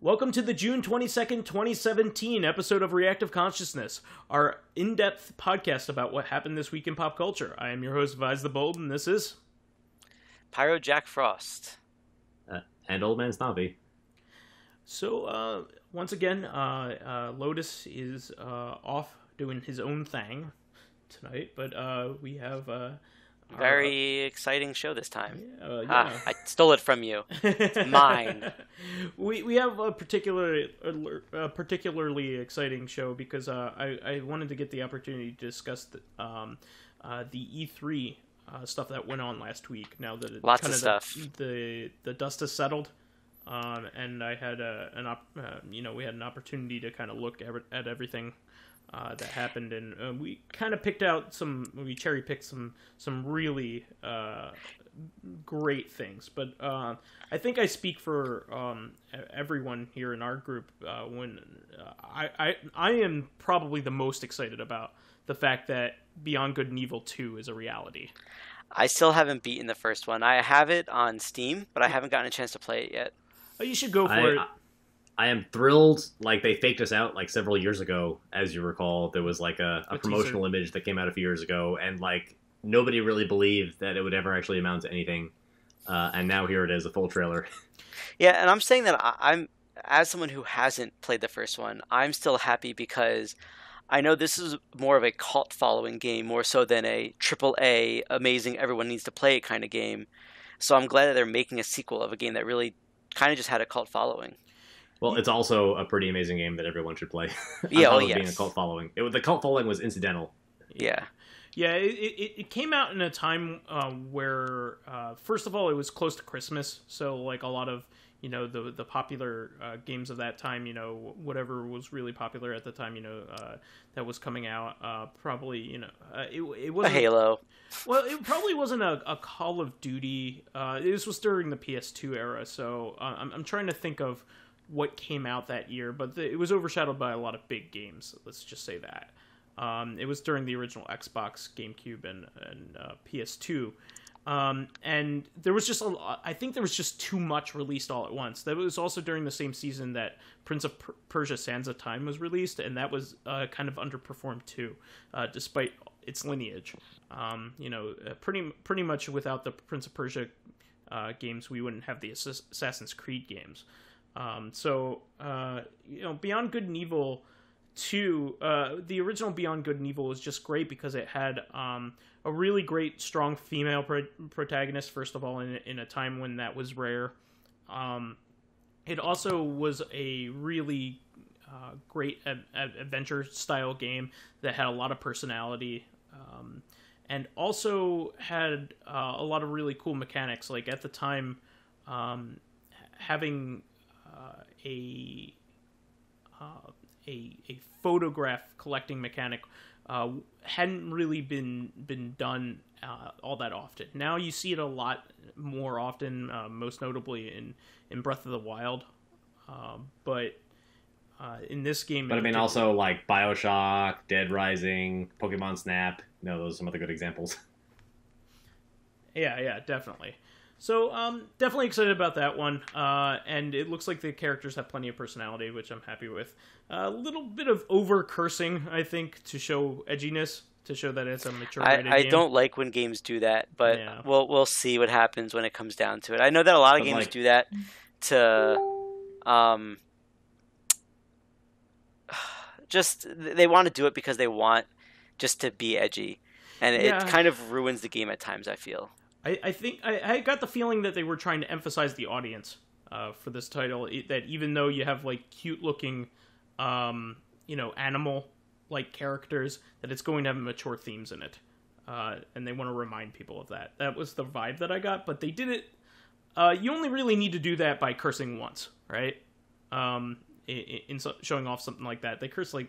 Welcome to the June 22nd, 2017 episode of Reactive Consciousness, our in-depth podcast about what happened this week in pop culture. I am your host, VyseTheBold, and this is... PyroJackFrost. And OldManStompy. So, once again, Lotus is off doing his own thing tonight, but we have... Very exciting show this time. Yeah. I stole it from you. It's mine. We have a particularly exciting show because I wanted to get the opportunity to discuss the E3 stuff that went on last week. Now that Lots of stuff. The dust has settled, and I had we had an opportunity to kind of look at everything that happened, and we kind of we cherry picked some really great things. But I think I speak for everyone here in our group when I am probably the most excited about the fact that Beyond Good and Evil 2 is a reality. I still haven't beaten the first one. I have it on Steam, but I haven't gotten a chance to play it yet. Oh, you should go for it. I am thrilled. Like, they faked us out like several years ago, as you recall. There was like a promotional image that came out a few years ago, and like nobody really believed that it would ever actually amount to anything. And now here it is, a full trailer. Yeah, and I'm saying that I'm, as someone who hasn't played the first one, I'm still happy because I know this is more of a cult following game, more so than a AAA, amazing, everyone needs to play it kind of game. So I'm glad that they're making a sequel of a game that really kind of just had a cult following. Well, it's also a pretty amazing game that everyone should play. Yeah, oh yes. yes. Being a cult following. The cult following was incidental. Yeah. Yeah, it came out in a time where, first of all, it was close to Christmas, so like a lot of, the popular games of that time, whatever was really popular at the time, that was coming out, probably, it wasn't... A Halo. Well, it probably wasn't a Call of Duty. This was during the PS2 era, so I'm trying to think of what came out that year, but it was overshadowed by a lot of big games. Let's just say that. It was during the original Xbox, GameCube, and PS2. And there was just I think there was just too much released all at once. That was also during the same season that Prince of Persia: Sands of Time was released, and that was kind of underperformed too, despite its lineage. Pretty much without the Prince of Persia games, we wouldn't have the Assassin's Creed games. Beyond Good and Evil 2, the original Beyond Good and Evil was just great because it had a really great, strong female protagonist, first of all, in a time when that was rare. It also was a really great adventure-style game that had a lot of personality, and also had a lot of really cool mechanics. Like, at the time, having a photograph collecting mechanic hadn't really been done all that often. Now you see it a lot more often, most notably in Breath of the Wild. But in this game... But I mean, also like BioShock, Dead Rising, Pokemon Snap. Those are some other good examples. Yeah, definitely. So, definitely excited about that one, and it looks like the characters have plenty of personality, which I'm happy with. A little bit of over-cursing, I think, to show edginess, to show that it's a mature rated game. I don't like when games do that, but yeah. We'll see what happens when it comes down to it. I know that a lot of games do that to... just, they want to do it because they want just to be edgy, and it kind of ruins the game at times, I feel. I think I got the feeling that they were trying to emphasize the audience for this title. That even though you have like cute looking, animal like characters, that it's going to have mature themes in it, and they want to remind people of that. That was the vibe that I got. But they did it you only really need to do that by cursing once, right? Showing off something like that, they curse like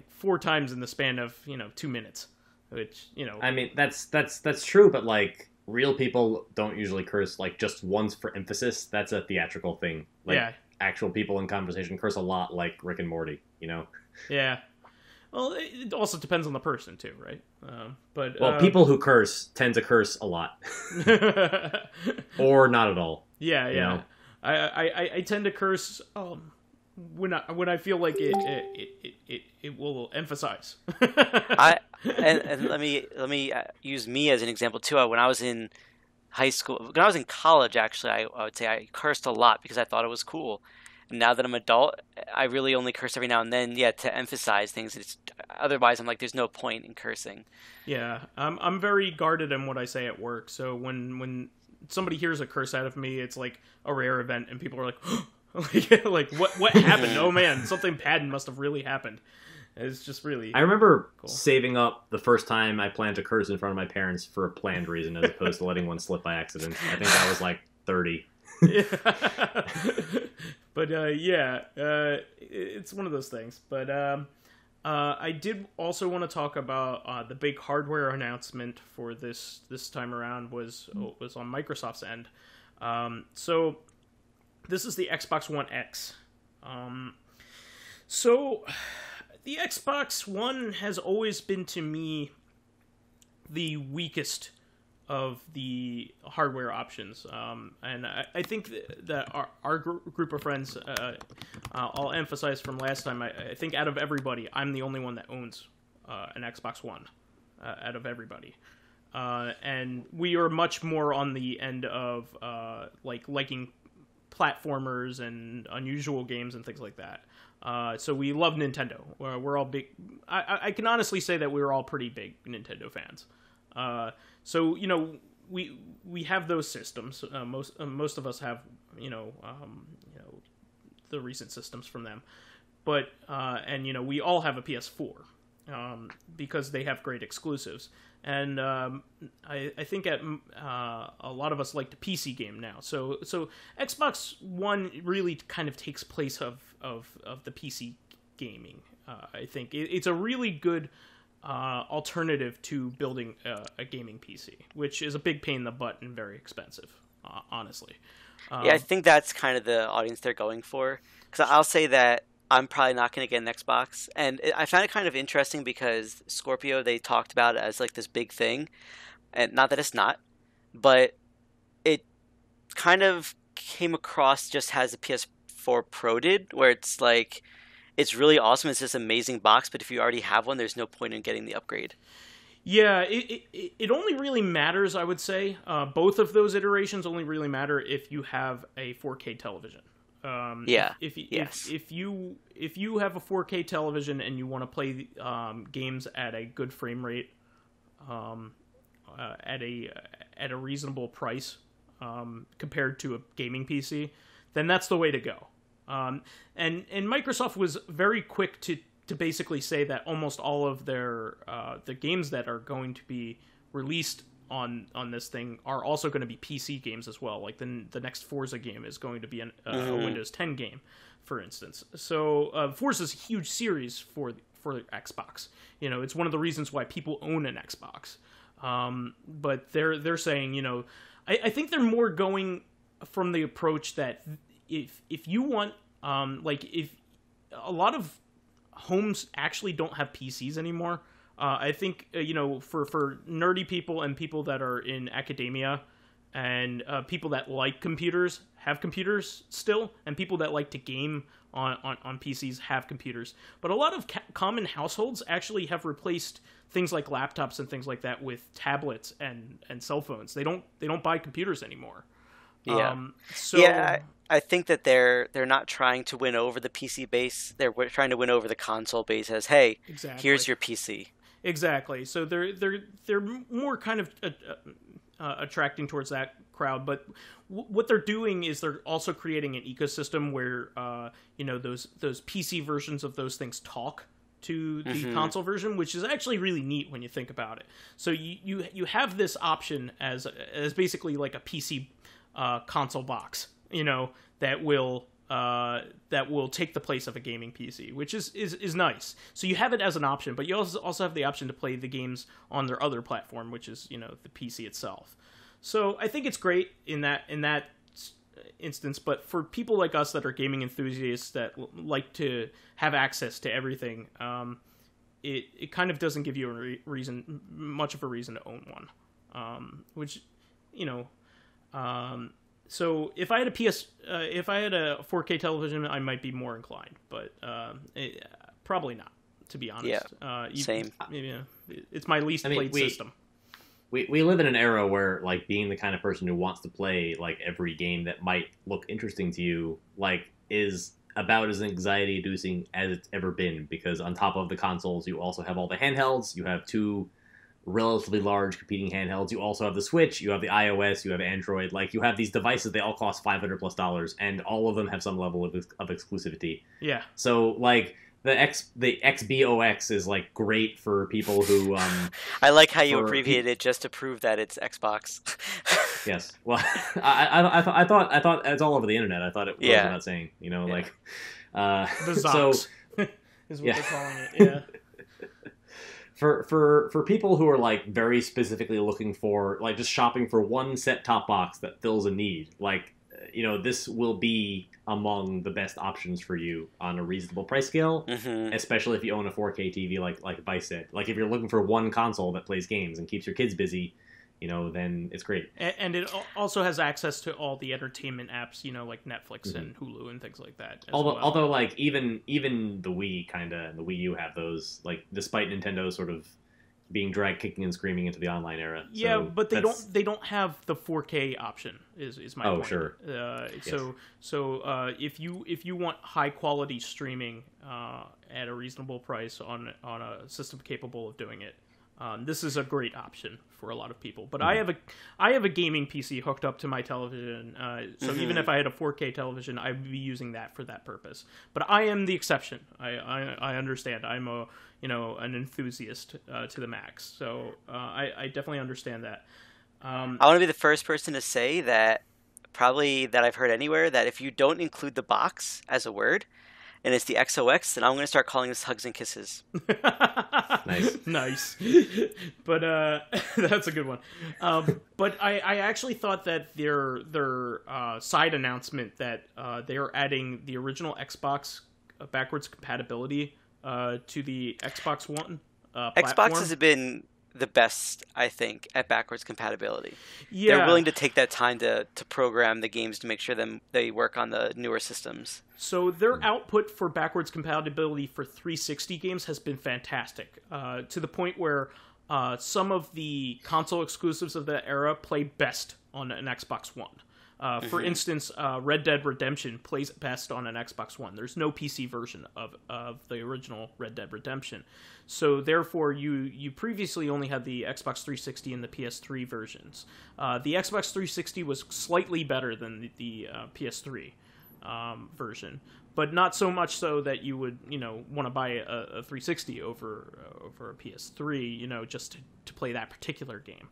4 times in the span of 2 minutes, which I mean, that's true, but like real people don't usually curse like just once for emphasis. That's a theatrical thing. Like, yeah, actual people in conversation curse a lot, like Rick and Morty. Yeah. Well, it also depends on the person too, right? But people who curse tend to curse a lot, or not at all. Yeah. I tend to curse when I feel like it will emphasize. And let me use me as an example too. When I was in high school, when I was in college, actually, I would say I cursed a lot because I thought it was cool. And now that I'm adult, I really only curse every now and then, to emphasize things. Otherwise, I'm like, there's no point in cursing. Yeah, I'm very guarded in what I say at work. So when somebody hears a curse out of me, it's like a rare event, and people are like, like what happened? Oh man, something bad must have really happened. It's just really. I remember cool. saving up the first time I planned to curse in front of my parents for a planned reason, as opposed to letting one slip by accident. I think I was like 30. Yeah. But it's one of those things. But I did also want to talk about the big hardware announcement for this time around was on Microsoft's end. So this is the Xbox One X. So the Xbox One has always been, to me, the weakest of the hardware options, and I think that our group of friends, I'll emphasize from last time, I think out of everybody, I'm the only one that owns an Xbox One out of everybody, and we are much more on the end of liking platformers and unusual games and things like that. So we love Nintendo. We're all big. I can honestly say that we're all pretty big Nintendo fans. So we have those systems. Most of us have the recent systems from them, but and we all have a PS4 because they have great exclusives. And I think a lot of us like the PC game now. So Xbox One really kind of takes place of the PC gaming. I think it's a really good alternative to building a gaming PC, which is a big pain in the butt and very expensive, honestly. I think that's kind of the audience they're going for. Because I'll say that I'm probably not going to get an Xbox. And I found it kind of interesting because Scorpio, they talked about it as like this big thing. And not that it's not, but it kind of came across just as the PS4 Pro did, where it's like, it's really awesome. It's this amazing box, but if you already have one, there's no point in getting the upgrade. Yeah, it only really matters, I would say. Both of those iterations only really matter if you have a 4K television. If you have a 4K television and you want to play games at a good frame rate, at a reasonable price compared to a gaming PC, then that's the way to go. And Microsoft was very quick to basically say that almost all of their the games that are going to be released on this thing are also going to be PC games as well. Like the next Forza game is going to be a Windows 10 game, for instance. So Forza is a huge series for Xbox. It's one of the reasons why people own an Xbox. But they're saying, I think they're more going from the approach that if you want, if a lot of homes actually don't have PCs anymore. I think, for nerdy people and people that are in academia and people that like computers have computers still, and people that like to game on PCs have computers. But a lot of common households actually have replaced things like laptops and things like that with tablets and cell phones. They don't buy computers anymore. Yeah. I think that they're not trying to win over the PC base. They're trying to win over the console base as, hey, here's your PC. Exactly. So they're more kind of attracting towards that crowd. But what they're doing is they're also creating an ecosystem where those PC versions of those things talk to the console version, which is actually really neat when you think about it. So you have this option as basically like a PC console box, that will take the place of a gaming PC, which is nice. So you have it as an option, but you also have the option to play the games on their other platform, which is the PC itself. So I think it's great in that instance, but for people like us that are gaming enthusiasts that like to have access to everything, it kind of doesn't give you much of a reason to own one, which so if I had if I had a 4K television, I might be more inclined, but probably not, to be honest. Yeah, same. It's my least played system. We live in an era where, like, being the kind of person who wants to play, like, every game that might look interesting to you, like, is about as anxiety-inducing as it's ever been, because on top of the consoles, you also have all the handhelds. You have 2 relatively large competing handhelds. You also have the Switch, you have the iOS, you have Android. Like, you have these devices, they all cost $500+, and all of them have some level of exclusivity. Yeah. So, like, the XBOX is, like, great for people who I like how you abbreviated it just to prove that it's Xbox. Yes. Well, I thought it's all over the internet. I thought it was about saying, like the Zox is what they're calling it. Yeah. For people who are, like, very specifically looking for, like, just shopping for one set-top box that fills a need, like, this will be among the best options for you on a reasonable price scale, especially if you own a 4K TV, like Vice said. Like, if you're looking for one console that plays games and keeps your kids busy, then it's great. And it also has access to all the entertainment apps, like Netflix and Hulu and things like that. Although, like, even the Wii and the Wii U have those, like, despite Nintendo sort of being dragged kicking and screaming into the online era. Yeah, so but they don't have the 4K option. Is my point. Oh, sure. Yes. So if you want high quality streaming at a reasonable price on a system capable of doing it, this is a great option for a lot of people. But I have a gaming PC hooked up to my television, so even if I had a 4K television, I'd be using that for that purpose. But I am the exception. I understand. I'm an enthusiast to the max. So I definitely understand that. I want to be the first person to say that I've heard anywhere that if you don't include the box as a word, and it's the XOX, then I'm going to start calling this Hugs and Kisses. Nice. But that's a good one. But I actually thought that their side announcement that they are adding the original Xbox backwards compatibility to the Xbox One platform. Xbox has been the best, I think, at backwards compatibility. Yeah. They're willing to take that time to program the games to make sure they work on the newer systems. So their output for backwards compatibility for 360 games has been fantastic, to the point where some of the console exclusives of that era play best on an Xbox One. For instance, Red Dead Redemption plays best on an Xbox One. There's no PC version of the original Red Dead Redemption. So therefore, you previously only had the Xbox 360 and the PS3 versions. The Xbox 360 was slightly better than the PS3 version, but not so much so that you would want to buy a 360 over a PS3, just to play that particular game.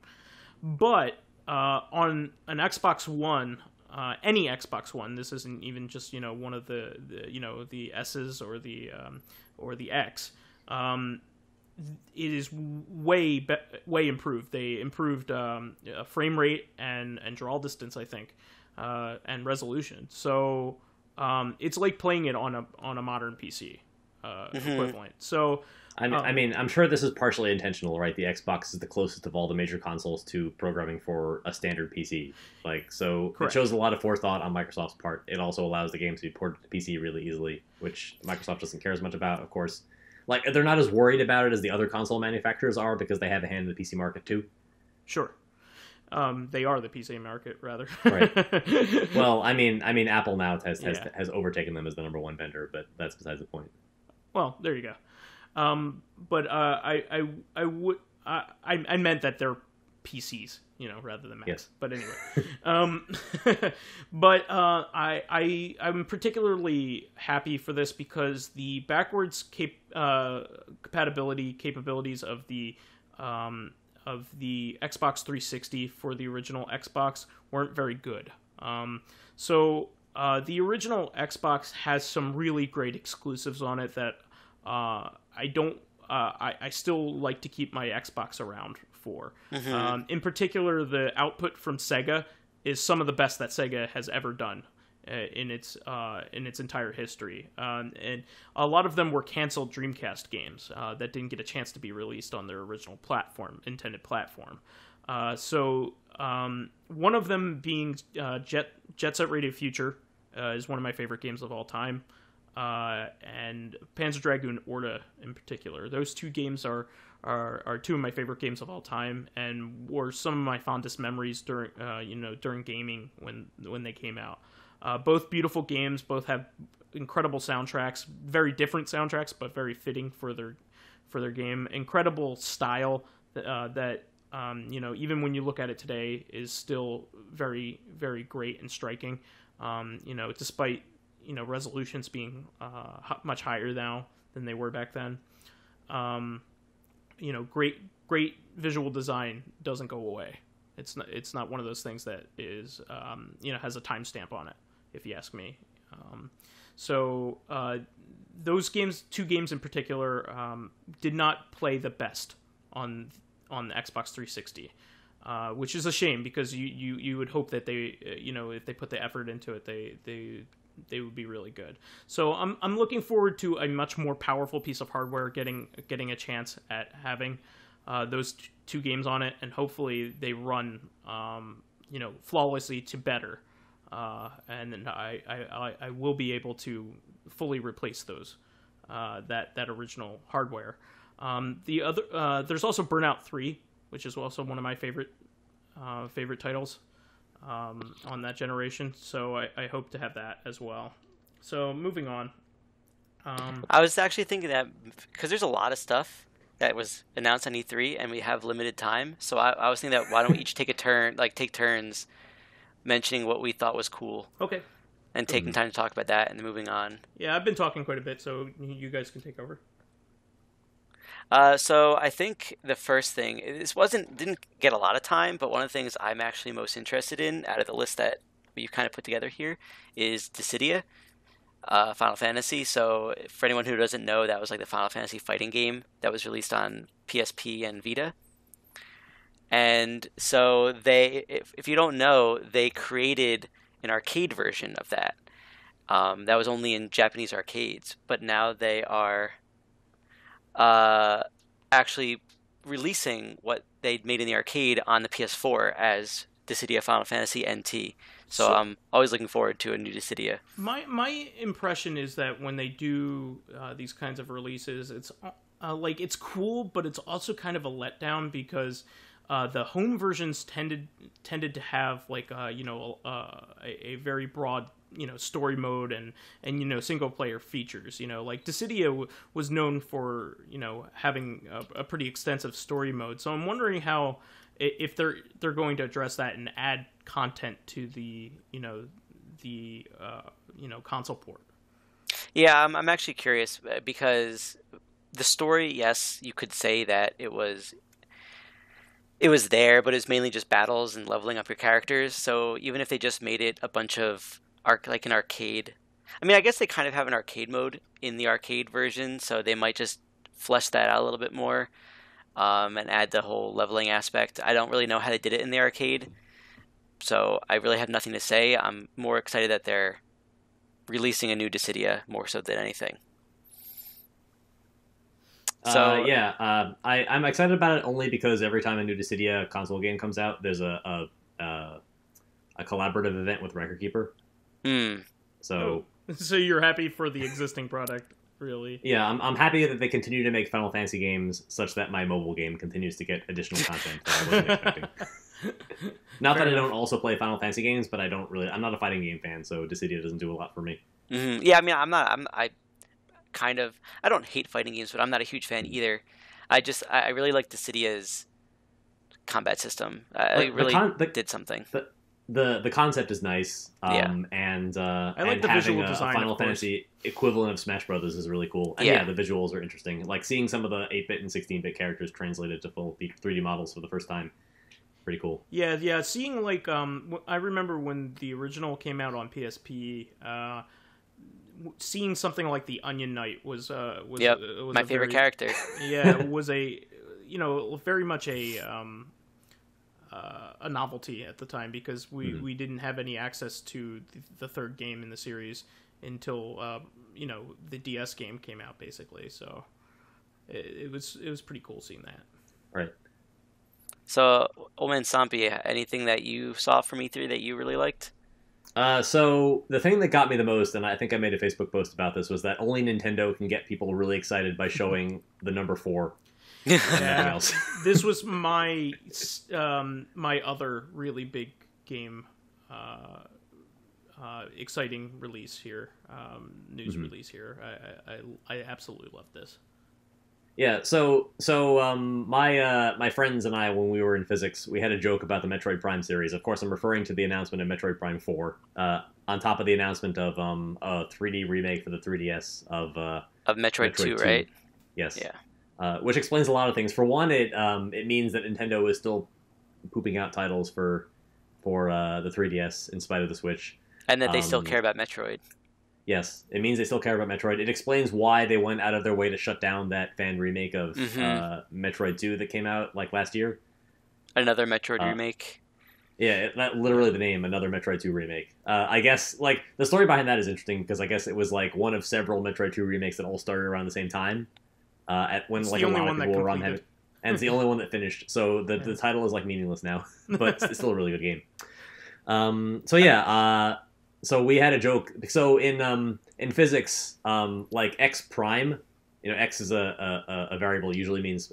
But on an Xbox One, any Xbox One, this isn't even just one of the S's or the X. It is way improved. They improved frame rate and draw distance, I think, and resolution. So it's like playing it on a modern PC equivalent. So. I mean, I'm sure this is partially intentional, right? The Xbox is the closest of all the major consoles to programming for a standard PC. So correct. It shows a lot of forethought on Microsoft's part. It also allows the games to be ported to PC really easily, which Microsoft doesn't care as much about, of course. Like, they're not as worried about it as the other console manufacturers are because they have a hand in the PC market too. Sure. They are the PC market, rather. Right. Well, I mean, Apple now has overtaken them as the number one vendor, but that's besides the point. Well, there you go. But I meant that they're PCs, rather than Macs. Yes. But anyway, but I'm particularly happy for this because the backwards compatibility capabilities of the Xbox 360 for the original Xbox weren't very good. The original Xbox has some really great exclusives on it that I don't. I still like to keep my Xbox around for. In particular, the output from Sega is some of the best that Sega has ever done in its entire history. And a lot of them were canceled Dreamcast games that didn't get a chance to be released on their original intended platform. One of them being Jet Set Radio Future is one of my favorite games of all time. And Panzer Dragoon Orta in particular. Those two games are two of my favorite games of all time, and were some of my fondest memories during gaming when they came out. Both beautiful games, both have incredible soundtracks, very different soundtracks, but very fitting for their game. Incredible style that even when you look at it today is still very, very great and striking. Despite resolutions being much higher now than they were back then. Great visual design doesn't go away. It's not one of those things that is has a timestamp on it, if you ask me. Those two games in particular, did not play the best on the Xbox 360. Which is a shame, because you would hope that they if they put the effort into it, they would be really good. So I'm looking forward to a much more powerful piece of hardware getting a chance at having those two games on it, and hopefully they run flawlessly to better, and then I will be able to fully replace those that original hardware. There's also Burnout 3, which is also one of my favorite titles on that generation. So I hope to have that as well. So moving on. I was actually thinking that because there's a lot of stuff that was announced on E3 and we have limited time. So I was thinking that why don't we each take turns mentioning what we thought was cool. Okay. And taking time to talk about that and then moving on. Yeah, I've been talking quite a bit, so you guys can take over. So I think the first thing, didn't get a lot of time, but one of the things I'm actually most interested in out of the list that we've kind of put together here is Dissidia, Final Fantasy. So for anyone who doesn't know, that was like the Final Fantasy fighting game that was released on PSP and Vita. And so if you don't know, they created an arcade version of that. That was only in Japanese arcades, but now they are actually releasing what they made in the arcade on the PS4 as Dissidia Final Fantasy NT. So I'm always looking forward to a new Dissidia. My impression is that when they do these kinds of releases, it's it's cool, but it's also kind of a letdown, because the home versions tended to have a very broad story mode and single player features. Like Dissidia was known for having a pretty extensive story mode. So I'm wondering how, if they're going to address that and add content to the console port. Yeah, I'm actually curious, because the story, yes, you could say that it was there, but it was mainly just battles and leveling up your characters. So even if they just made it a bunch of an arcade, I mean, I guess they kind of have an arcade mode in the arcade version, so they might just flesh that out a little bit more, and add the whole leveling aspect. I don't really know how they did it in the arcade, so I really have nothing to say. I'm more excited that they're releasing a new Dissidia more so than anything. So I'm excited about it only because every time a new Dissidia console game comes out, there's a collaborative event with Record Keeper. So you're happy for the existing product, really? Yeah, I'm happy that they continue to make Final Fantasy games such that my mobile game continues to get additional content that I wasn't expecting. Not that I don't also play Final Fantasy games, but I'm not a fighting game fan, so Dissidia doesn't do a lot for me. Mm-hmm. Yeah, I mean, I don't hate fighting games, but I'm not a huge fan either. I really like Dissidia's combat system. It really did something. The concept is nice, and I like the having visual design, a Final Fantasy equivalent of Smash Brothers is really cool. And the visuals are interesting. Like seeing some of the 8-bit and 16-bit characters translated to full 3D models for the first time pretty cool. Yeah. Seeing like I remember when the original came out on PSP. Seeing something like the Onion Knight was my favorite character. Yeah, was very much a novelty at the time, because we didn't have any access to the third game in the series until the DS game came out, basically. So it was pretty cool seeing that. Right. So, OldManStompy, anything that you saw from E3 that you really liked? So the thing that got me the most, and I think I made a Facebook post about this, was that only Nintendo can get people really excited by showing the number 4. Yeah, this was my other really big game, exciting release here, news release here. I absolutely love this. Yeah, so my friends and I, when we were in physics, we had a joke about the Metroid Prime series. Of course, I'm referring to the announcement of Metroid Prime 4, on top of the announcement of a 3D remake for the 3DS of Metroid 2, right? Yes. Yeah. Which explains a lot of things. For one, it means that Nintendo is still pooping out titles for the 3DS in spite of the Switch, and that they still care about Metroid. Yes, it means they still care about Metroid. It explains why they went out of their way to shut down that fan remake of Metroid 2 that came out like last year. Another Metroid remake. Yeah, that literally the name, another Metroid 2 remake. I guess like the story behind that is interesting, because I guess it was like one of several Metroid 2 remakes that all started around the same time. When it's like the a only lot one of people that were on completed. and it's the only one that finished. So the title is like meaningless now, but it's still a really good game. So we had a joke. So in physics, like x prime, x is a variable, usually means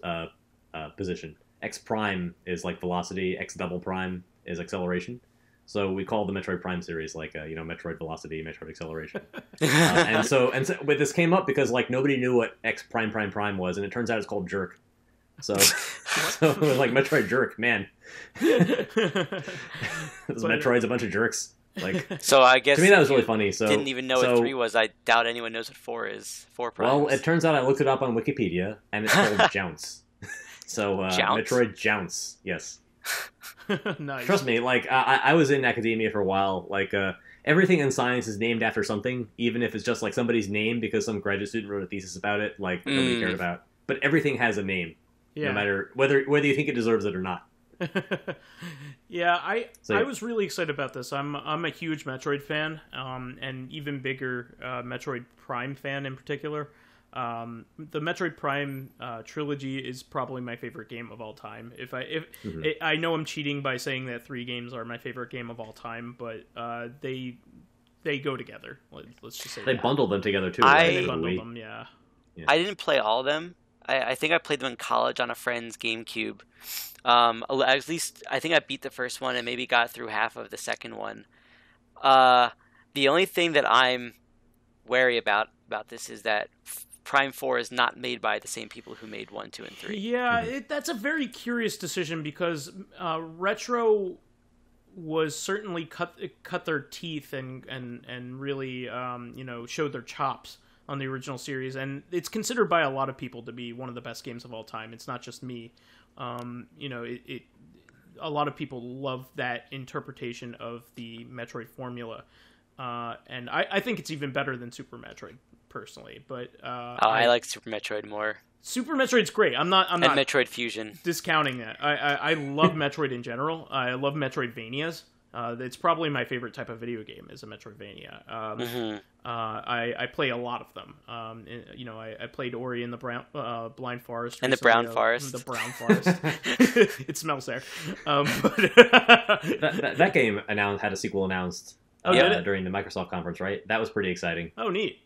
position. X prime is like velocity. X double prime is acceleration. So we call the Metroid Prime series like Metroid Velocity, Metroid Acceleration. and so but this came up because like nobody knew what X prime prime prime was, and it turns out it's called jerk. So like Metroid Jerk, man. Metroid's a bunch of jerks. Like, so I guess to me that was really funny. So didn't even know what 3 was. I doubt anyone knows what 4 is. 4 primes. Well, it turns out I looked it up on Wikipedia, and it's called Jounce. So Jounce? Metroid Jounce, yes. Nice. Trust me, like I was in academia for a while. Like everything in science is named after something, even if it's just like somebody's name because some graduate student wrote a thesis about it. Like nobody cared about. But everything has a name, no matter whether you think it deserves it or not. Yeah, I was really excited about this. I'm a huge Metroid fan, and even bigger Metroid Prime fan in particular. The Metroid Prime trilogy is probably my favorite game of all time. I know I'm cheating by saying that 3 games are my favorite game of all time, but they go together. Let's just say they bundle them together too. They bundle them, yeah. I didn't play all of them. I think I played them in college on a friend's GameCube. At least I think I beat the first one and maybe got through half of the second one. The only thing that I'm wary about this is that Prime 4 is not made by the same people who made 1, 2, and 3. Yeah, that's a very curious decision, because Retro was certainly cut their teeth and really showed their chops on the original series, and it's considered by a lot of people to be one of the best games of all time. It's not just me. A lot of people love that interpretation of the Metroid formula, and I think it's even better than Super Metroid personally. But I like Super Metroid more. Super Metroid's great. I'm not Metroid Fusion discounting that. I love Metroid in general. I love Metroidvanias. It's probably my favorite type of video game is a Metroidvania. I play a lot of them. I played Ori in the Blind Forest. And the Brown Forest. The Brown Forest. It smells there. That game had a sequel announced during the Microsoft conference, right? That was pretty exciting. Oh, neat.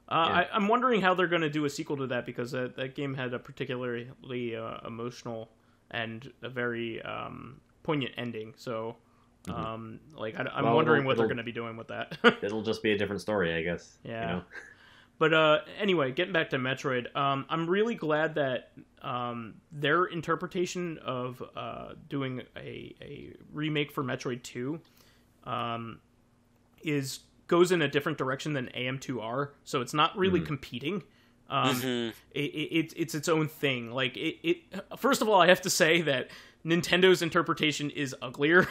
I'm wondering how they're going to do a sequel to that, because that game had a particularly emotional and a very poignant ending. So... I'm wondering what they're going to be doing with that. It'll just be a different story, I guess. Yeah. But anyway, getting back to Metroid, I'm really glad that their interpretation of doing a remake for Metroid 2 goes in a different direction than AM2R, so it's not really competing. It's its own thing. Like it. First of all, I have to say that Nintendo's interpretation is uglier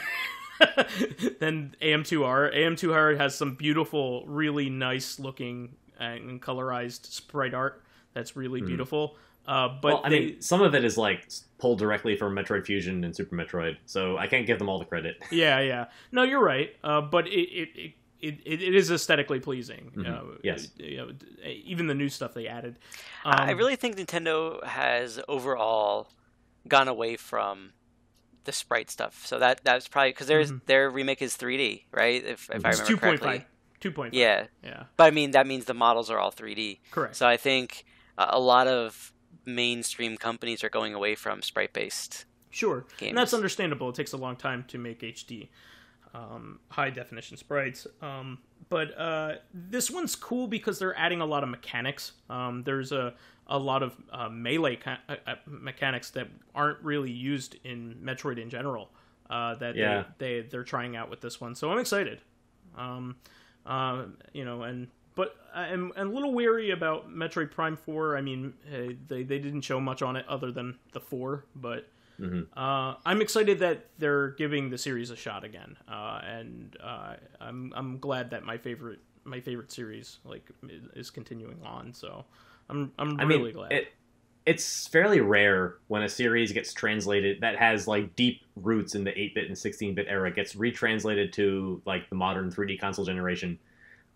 than AM2R. AM2R has some beautiful, really nice looking and colorized sprite art that's really beautiful. But well, I mean, some of it is like pulled directly from Metroid Fusion and Super Metroid, so I can't give them all the credit. Yeah. No, you're right. But it is aesthetically pleasing. Yes. Even the new stuff they added. I really think Nintendo has overall gone away from the sprite stuff. So that's probably because their remake is 3D, right? If I remember correctly. 2.5. Yeah. But I mean, that means the models are all 3D. Correct. So I think a lot of mainstream companies are going away from sprite-based games. And that's understandable. It takes a long time to make HD high definition sprites. But this one's cool because they're adding a lot of mechanics. There's a lot of melee mechanics that aren't really used in Metroid in general that they're trying out with this one. So I'm excited. But I'm a little weary about Metroid Prime 4. I mean, they didn't show much on it other than the 4, but I'm excited that they're giving the series a shot again. And I'm glad that my favorite series is continuing on. So I'm really glad. It's fairly rare when a series gets translated that has like deep roots in the 8-bit and 16-bit era gets retranslated to like the modern 3D console generation.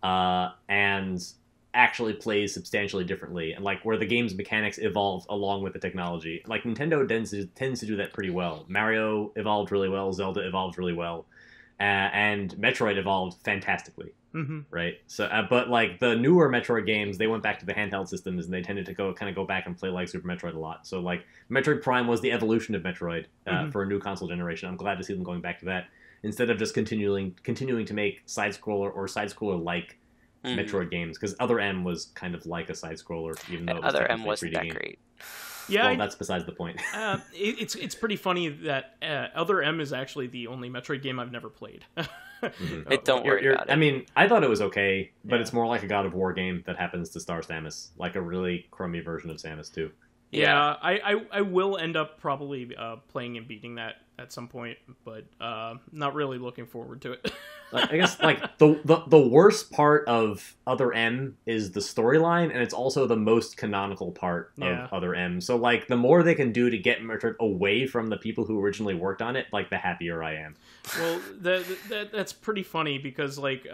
And actually plays substantially differently, and like where the game's mechanics evolve along with the technology. Like Nintendo tends to do that pretty well. Mario evolved really well, Zelda evolved really well, and Metroid evolved fantastically. Right? So, but like the newer Metroid games, they went back to the handheld systems, and they tended to go back and play like Super Metroid a lot. So like Metroid Prime was the evolution of Metroid for a new console generation. I'm glad to see them going back to that, instead of just continuing to make side-scroller or side-scroller-like Metroid games, because Other M was kind of like a side-scroller, even though it was Other M wasn't that great. Yeah, well, that's besides the point. It's pretty funny that Other M is actually the only Metroid game I've never played. Don't worry about it. I mean, I thought it was okay, but it's more like a God of War game that happens to star Samus, like a really crummy version of Samus too. Yeah, I will end up probably playing and beating that at some point, but not really looking forward to it. I guess like the worst part of Other M is the storyline, and it's also the most canonical part of Other M. So like the more they can do to get Metroid away from the people who originally worked on it, like the happier I am. Well, that's pretty funny because like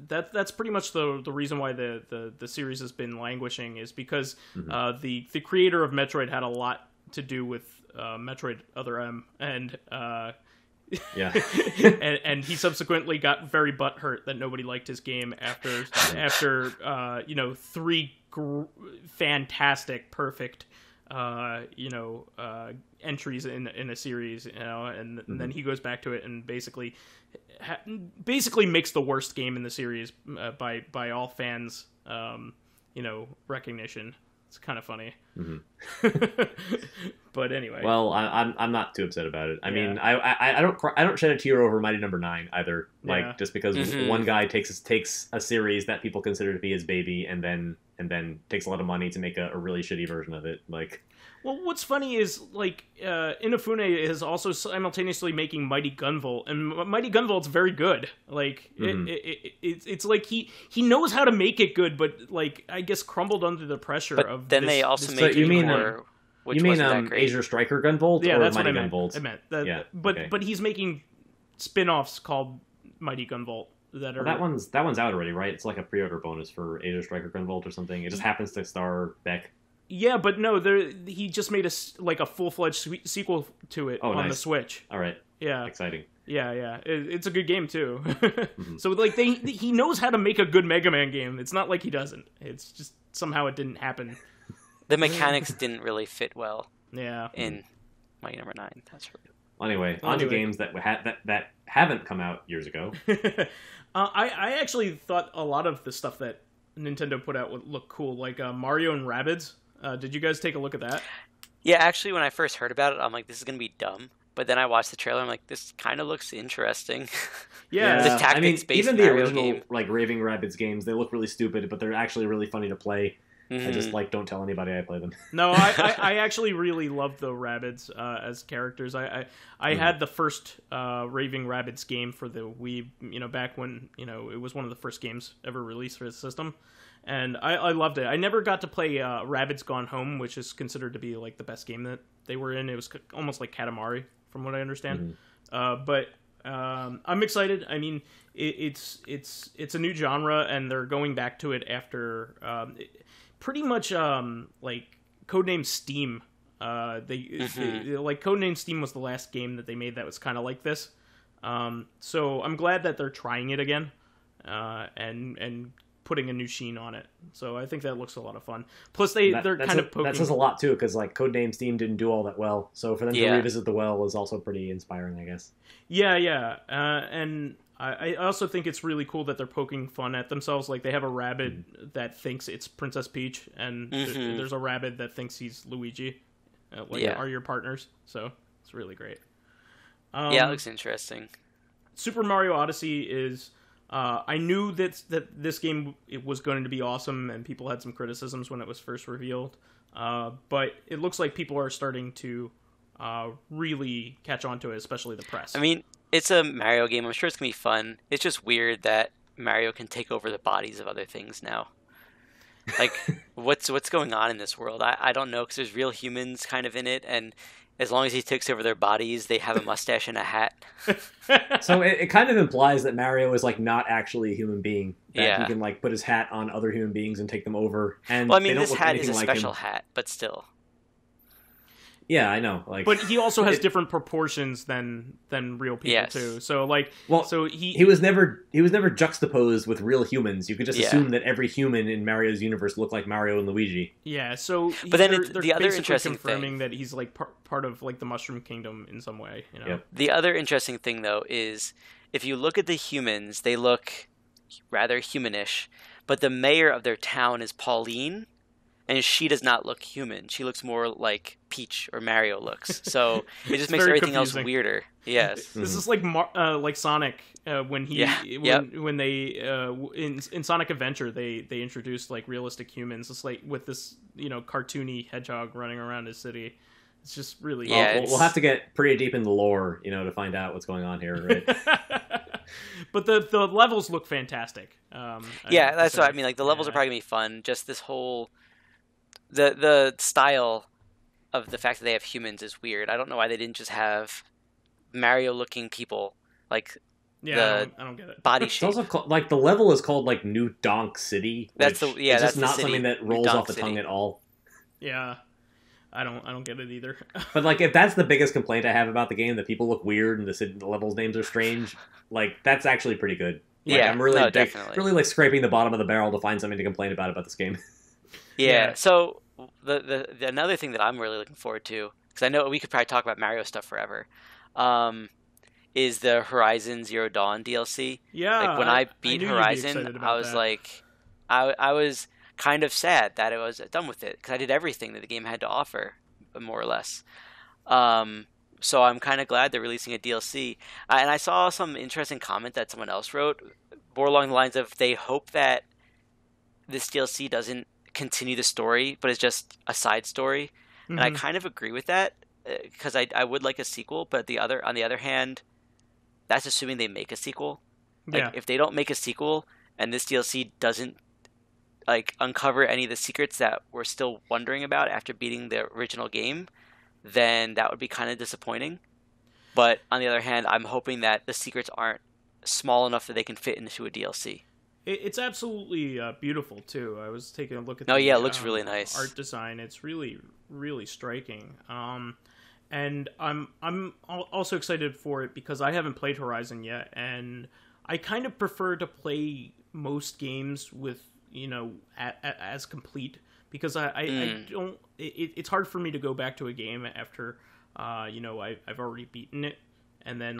that's pretty much the reason why the series has been languishing is because the creator of Metroid had a lot to do with Metroid Other M, and and he subsequently got very butthurt that nobody liked his game after three fantastic, perfect entries in a series, and then he goes back to it and basically makes the worst game in the series by all fans recognition. It's kind of funny. But anyway. Well, I'm not too upset about it. I mean, I don't shed a tear over Mighty Number 9 either. Like just because one guy takes a series that people consider to be his baby and then takes a lot of money to make a really shitty version of it. Like, well, what's funny is like Inafune is also simultaneously making Mighty Gunvolt, and Mighty Gunvolt's very good. Like it's like he knows how to make it good, but like I guess crumbled under the pressure of. Then they also made more. You mean Azure Striker Gunvolt? Yeah, or that's Mighty what I meant. Gunvolt? I meant but he's making spin-offs called Mighty Gunvolt. That one's out already, right? It's like a pre-order bonus for Azure Striker Gunvolt or something. It just happens to star Beck. Yeah, but no, he just made a full-fledged sequel to it on the Switch. All right. Yeah. Exciting. Yeah. It's a good game too. So like he knows how to make a good Mega Man game. It's not like he doesn't. It's just somehow it didn't happen. The mechanics didn't really fit well. Yeah. In Mighty Number 9. That's really. Anyway, on to games that haven't come out years ago. I actually thought a lot of the stuff that Nintendo put out would look cool, like Mario and Rabbids. Did you guys take a look at that? Yeah, actually, when I first heard about it, I'm like, this is going to be dumb. But then I watched the trailer, I'm like, this kind of looks interesting. Yeah. The tactics-based even the Mario original game. like Raving Rabbids games, they look really stupid, but they're actually really funny to play. I just don't tell anybody I play them. No, I actually really love the Rabbids as characters. I had the first Raving Rabbids game for the Wii, back when, it was one of the first games ever released for the system. And I loved it. I never got to play Rabbids Gone Home, which is considered to be the best game that they were in. It was almost like Katamari, from what I understand. But I'm excited. I mean, it's a new genre, and they're going back to it after pretty much Codename Steam. Codename Steam was the last game that they made that was kind of like this. So I'm glad that they're trying it again, and putting a new sheen on it. So I think that looks a lot of fun. Plus they're kind of poking... That says a lot too, because Codename Steam didn't do all that well. So for them to revisit the well is also pretty inspiring, I guess. Yeah. And I also think it's really cool that they're poking fun at themselves. They have a rabbit that thinks it's Princess Peach, and there's a rabbit that thinks he's Luigi. Are your partners. So it's really great. It looks interesting. Super Mario Odyssey is... I knew that this game was going to be awesome, and people had some criticisms when it was first revealed. But it looks like people are starting to really catch on to it, especially the press. I mean, it's a Mario game. I'm sure it's going to be fun. It's just weird that Mario can take over the bodies of other things now. What's going on in this world? I don't know, because there's real humans kind of in it, and as long as he takes over their bodies, they have a mustache and a hat. So it kind of implies that Mario is not actually a human being. That he can put his hat on other human beings and take them over. And this hat is a special hat, but still. Yeah, I know. But he also has different proportions than real people too. So he was never juxtaposed with real humans. You could just assume that every human in Mario's universe looked like Mario and Luigi. Yeah. So, but then they're the other basically interesting confirming thing that he's part of the Mushroom Kingdom in some way. Yep. The other interesting thing though is if you look at the humans, they look rather humanish, but the mayor of their town is Pauline. And she does not look human. She looks more like Peach or Mario looks. So it just makes everything else weirder. Yes. This is like Sonic when they in Sonic Adventure they introduced realistic humans, just with this cartoony hedgehog running around his city. It's just really we'll have to get pretty deep in the lore, to find out what's going on here, right? But the levels look fantastic. That's what I mean. The levels are probably gonna be fun. Just this whole the style of the fact that they have humans is weird. I don't know why they didn't just have Mario-looking people I don't get it. Body shape. It's also called, the level is called New Donk City. That's it's just not something that rolls off the tongue at all. Yeah, I don't get it either. But if that's the biggest complaint I have about the game, that people look weird and the levels names are strange, that's actually pretty good. I'm really really scraping the bottom of the barrel to find something to complain about this game. Yeah. So the another thing that I'm really looking forward to, because I know we could probably talk about Mario stuff forever, is the Horizon Zero Dawn DLC. Yeah. When I beat Horizon, I was I was kind of sad that it was done with it, because I did everything that the game had to offer, more or less. So I'm kind of glad they're releasing a DLC. And I saw some interesting comment that someone else wrote, more along the lines of they hope that this DLC doesn't continue the story, but it's just a side story. And I kind of agree with that, because I would like a sequel, but on the other hand, that's assuming they make a sequel. If they don't make a sequel and this DLC doesn't uncover any of the secrets that we're still wondering about after beating the original game, then that would be kind of disappointing. But on the other hand, I'm hoping that the secrets aren't small enough that they can fit into a DLC. It's absolutely beautiful too. I was taking a look at it looks really nice. Art design. It's really, really striking. And I'm also excited for it because I haven't played Horizon yet, and I kind of prefer to play most games with as complete, because I don't. It's hard for me to go back to a game after I've already beaten it and then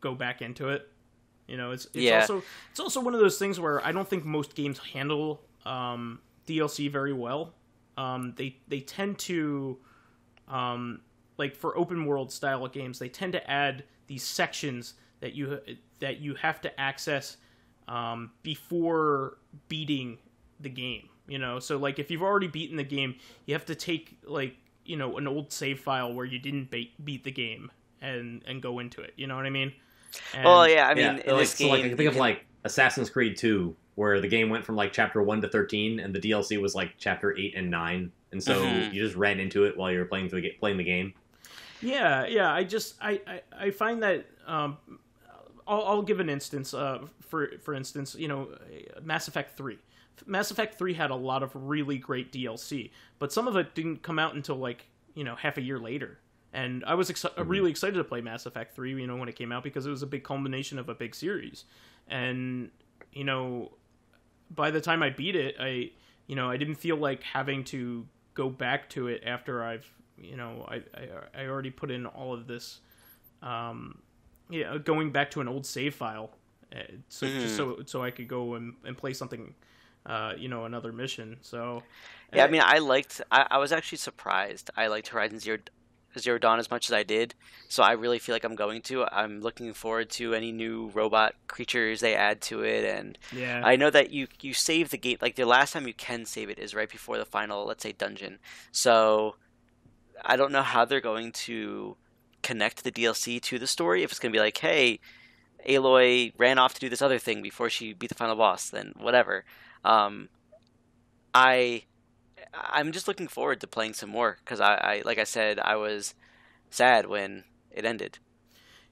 go back into it. It's also one of those things where I don't think most games handle DLC very well. They tend to for open world style of games, they tend to add these sections that you have to access before beating the game. you know. So like if you've already beaten the game, you have to take like, you know, an old save file where you didn't beat the game and go into it. You know what I mean? And, well, yeah, I mean, in like, this game, so like I think of like Assassin's Creed 2, where the game went from like chapter 1 to 13, and the DLC was like chapter 8 and 9, and so you just ran into it while you were playing the game. Yeah. I find that I'll give an instance. For instance, you know, Mass Effect 3. Mass Effect 3 had a lot of really great DLC, but some of it didn't come out until like, you know, half a year later. And I was really excited to play Mass Effect 3, you know, when it came out, because it was a big culmination of a big series. And, you know, by the time I beat it, I didn't feel like having to go back to it after I've, you know, I already put in all of this, going back to an old save file, just so I could go and play something, you know, another mission. So yeah, I mean, I was actually surprised. I liked Horizon Zero Dawn as much as I did, so I really feel like I'm looking forward to any new robot creatures they add to it. And yeah, I know that you save the game, like the last time you can save it is right before the final, let's say, dungeon. So I don't know how they're going to connect the DLC to the story. If it's going to be like, hey, Aloy ran off to do this other thing before she beat the final boss, then whatever. I'm just looking forward to playing some more, because I like I said, I was sad when it ended.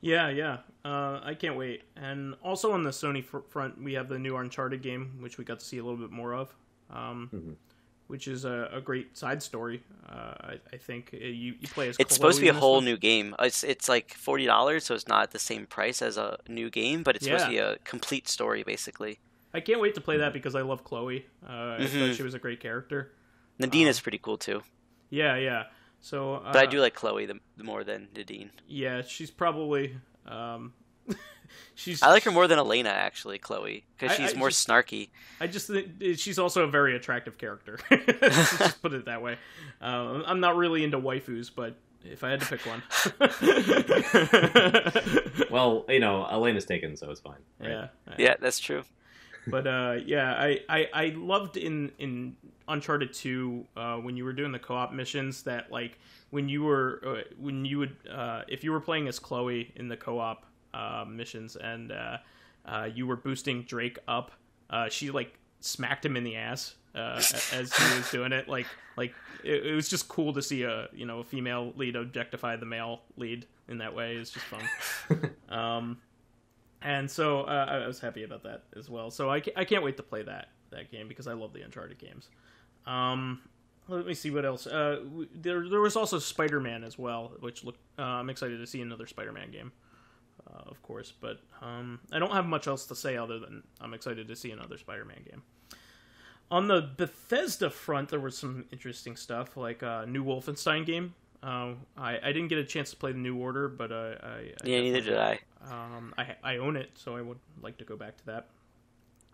Yeah. I can't wait. And also on the Sony front, we have the new Uncharted game, which we got to see a little bit more of, which is a great side story. I think you play as. It's supposed to be a whole new game. It's like $40, so it's not the same price as a new game, but it's supposed to be a complete story, basically. I can't wait to play that because I love Chloe. I thought she was a great character. Nadine is pretty cool too. Yeah. So, but I do like Chloe the more than Nadine. Yeah, she's probably. I like her more than Elena, actually, Chloe, because she's more snarky. I just think she's also a very attractive character. Let's just put it that way. I'm not really into waifus, but if I had to pick one. Well, you know, Elena's taken, so it's fine. Right? Yeah, that's true. But I loved in Uncharted 2 when you were doing the co-op missions that, like, if you were playing as Chloe in the co-op missions and you were boosting Drake up, she like smacked him in the ass as he was doing it. Like it was just cool to see a female lead objectify the male lead in that way. It's just fun. And so I was happy about that as well. So I can't wait to play that game because I love the Uncharted games. Let me see what else. There was also Spider-Man as well, which I'm excited to see another Spider-Man game, of course. But I don't have much else to say other than I'm excited to see another Spider-Man game. On the Bethesda front, there was some interesting stuff, like a new Wolfenstein game. I didn't get a chance to play the New Order, but neither did I. I own it, so I would like to go back to that.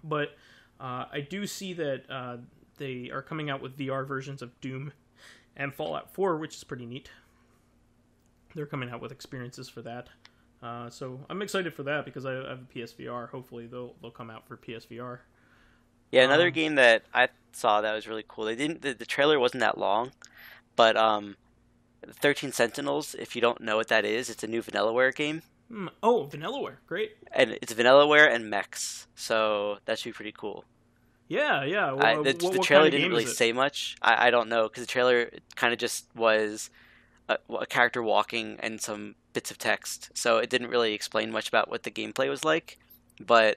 But I do see that they are coming out with VR versions of Doom and Fallout 4, which is pretty neat. They're coming out with experiences for that. So I'm excited for that because I have a PSVR. Hopefully they'll come out for PSVR. Yeah, another game that I saw that was really cool. The trailer wasn't that long, but 13 Sentinels, if you don't know what that is, it's a new Vanillaware game. Oh, Vanillaware, great. And it's Vanillaware and mechs, so that should be pretty cool. Yeah. The trailer didn't really say much. I don't know, because the trailer kind of just was a character walking and some bits of text, so it didn't really explain much about what the gameplay was like. But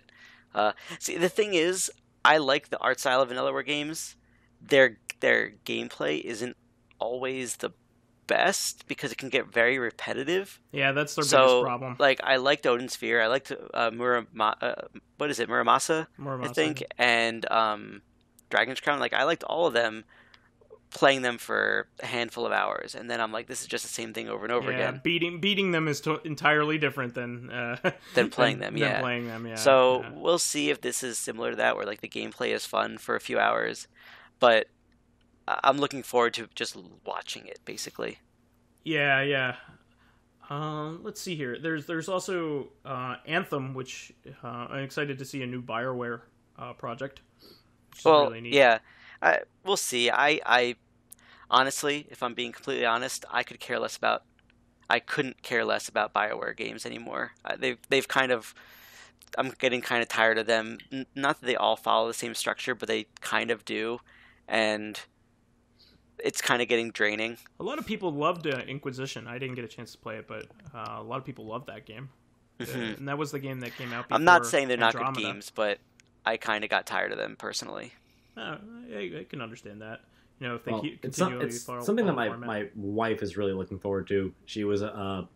see, the thing is, I like the art style of Vanillaware games. Their gameplay isn't always the best because it can get very repetitive. Yeah, that's their biggest problem. Like, I liked Odin Sphere. I liked Muramasa, I think, and Dragon's Crown. Like, I liked all of them, playing them for a handful of hours, and then I'm like, this is just the same thing over and over again. Beating them is entirely different than playing them. Yeah. So we'll see if this is similar to that, where like the gameplay is fun for a few hours, but I'm looking forward to just watching it, basically. Yeah. Let's see here. There's also Anthem, which I'm excited to see a new BioWare project. Well, really neat. Yeah. We'll see. I honestly, if I'm being completely honest, I couldn't care less about BioWare games anymore. They've kind of, I'm getting kind of tired of them. Not that they all follow the same structure, but they kind of do, and it's kind of getting draining. A lot of people loved Inquisition. I didn't get a chance to play it, but a lot of people loved that game. Mm-hmm. And that was the game that came out before I'm not saying they're Andromeda. not good games, but I kind of got tired of them personally. I can understand that. You know, if they keep it's continually something that my wife is really looking forward to. She was a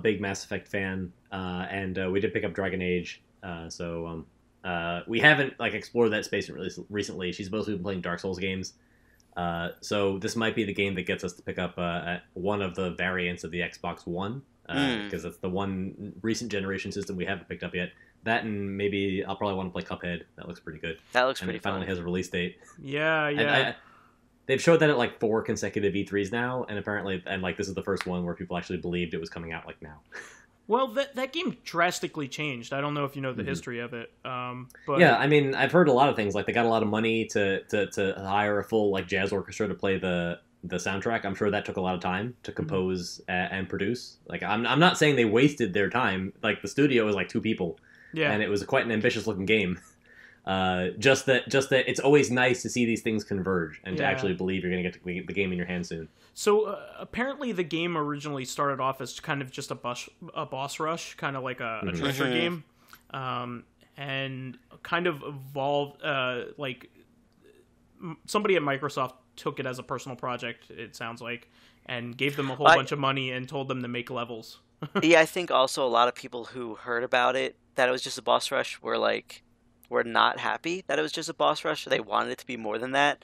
big Mass Effect fan, and we did pick up Dragon Age. So we haven't explored that space really recently. She's mostly been playing Dark Souls games. So this might be the game that gets us to pick up one of the variants of the Xbox One, because that's the one recent generation system we haven't picked up yet. That, and maybe I'll probably want to play Cuphead. That looks pretty good. That looks and pretty it finally fun. has a release date. Yeah. They've showed that at 4 consecutive E3s now, and apparently, this is the first one where people actually believed it was coming out now. Well, that game drastically changed. I don't know if you know the history of it. But yeah, I mean, I've heard a lot of things. They got a lot of money to hire a full jazz orchestra to play the soundtrack. I'm sure that took a lot of time to compose and produce. I'm not saying they wasted their time. The studio was 2 people. Yeah. And it was quite an ambitious looking game. Just that it's always nice to see these things converge and to actually believe you're going to get the game in your hand soon. So apparently the game originally started off as kind of just a boss rush, kind of like a treasure game, and kind of evolved. Somebody at Microsoft took it as a personal project, it sounds like, and gave them a whole bunch of money and told them to make levels. Yeah, I think also a lot of people who heard about it, that it was just a boss rush, were not happy that it was just a boss rush. They wanted it to be more than that,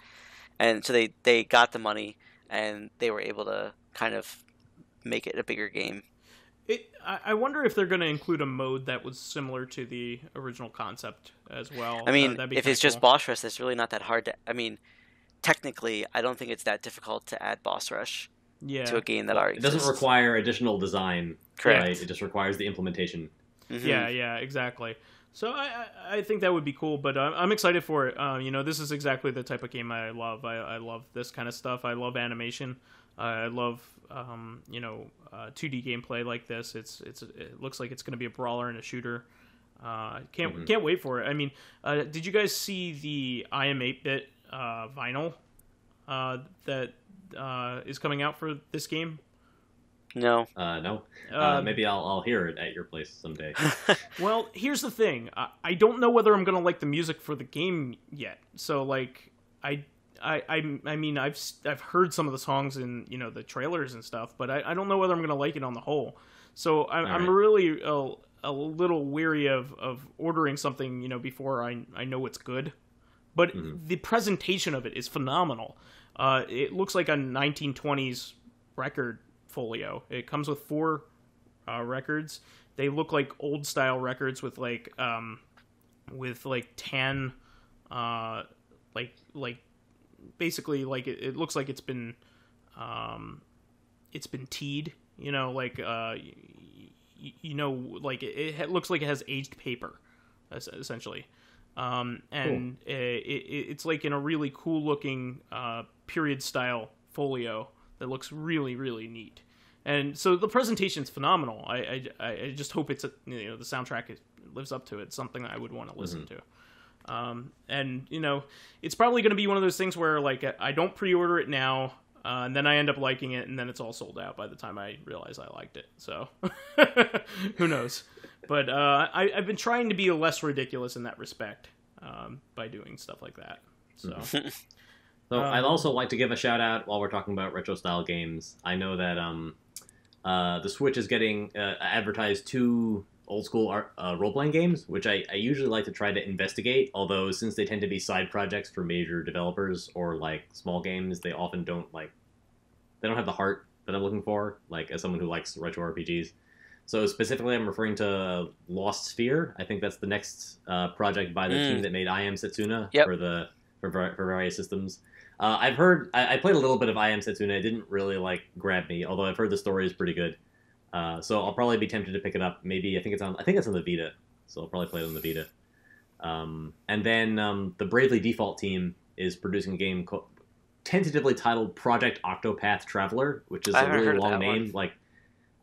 and so they got the money and they were able to kind of make it a bigger game. I wonder if they're going to include a mode that was similar to the original concept as well. I mean, that'd be if it's cool. just boss rush, that's really not that hard to. I mean, technically, I don't think it's that difficult to add boss rush to a game that already exists. It doesn't require additional design. Correct. Right? It just requires the implementation. Mm-hmm. Yeah, exactly. So I think that would be cool, but I'm excited for it. This is exactly the type of game I love. I love this kind of stuff. I love animation. I love 2D gameplay like this. It looks like it's going to be a brawler and a shooter. Can't wait for it. I mean, did you guys see the I Am 8-Bit vinyl that is coming out for this game? No. No. Maybe I'll hear it at your place someday. Well, here's the thing. I don't know whether I'm gonna like the music for the game yet. So I mean I've heard some of the songs in the trailers and stuff, but I don't know whether I'm gonna like it on the whole. So I'm really a little weary of ordering something before I know it's good. But the presentation of it is phenomenal. It looks like a 1920s record folio. It comes with 4 records. They look like old style records with tan, basically it looks like it's been teed. It looks like it has aged paper, essentially. And cool. It's in a really cool looking period style folio that looks really, really neat. And so the presentation's phenomenal. I just hope it's the soundtrack lives up to it. It's something that I would want to listen to. And it's probably going to be one of those things where I don't pre-order it now, and then I end up liking it, and then it's all sold out by the time I realize I liked it. So who knows? But I've been trying to be less ridiculous in that respect by doing stuff like that. So. So I'd also like to give a shout out while we're talking about retro style games. I know that the Switch is getting advertised 2 old school role playing games, which I usually like to try to investigate. Although since they tend to be side projects for major developers or small games, they often don't have the heart that I'm looking for. As someone who likes retro RPGs. So specifically, I'm referring to Lost Sphere. I think that's the next project by the team that made I Am Setsuna for various systems. I've heard. I played a little bit of I Am Setsuna. It didn't really grab me, although I've heard the story is pretty good. So I'll probably be tempted to pick it up. Maybe I think it's on the Vita, so I'll probably play it on the Vita. And then the Bravely Default team is producing a game tentatively titled Project Octopath Traveler, which is a really long name. Like,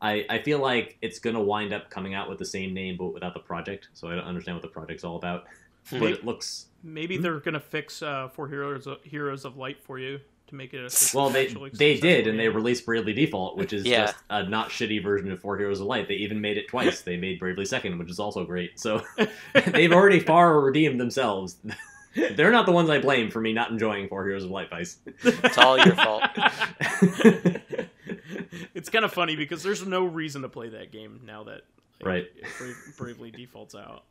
I feel like it's going to wind up coming out with the same name but without the project, so I don't understand what the project's all about. But it looks... Maybe they're going to fix For Heroes of Light for you to make it a... Well, they did, and they released Bravely Default, which is just a not shitty version of For Heroes of Light. They even made it twice. They made Bravely Second, which is also great. So they've already far redeemed themselves. They're not the ones I blame for me not enjoying For Heroes of Light, Vice. It's all your fault. It's kind of funny because there's no reason to play that game now that Bravely Default's out.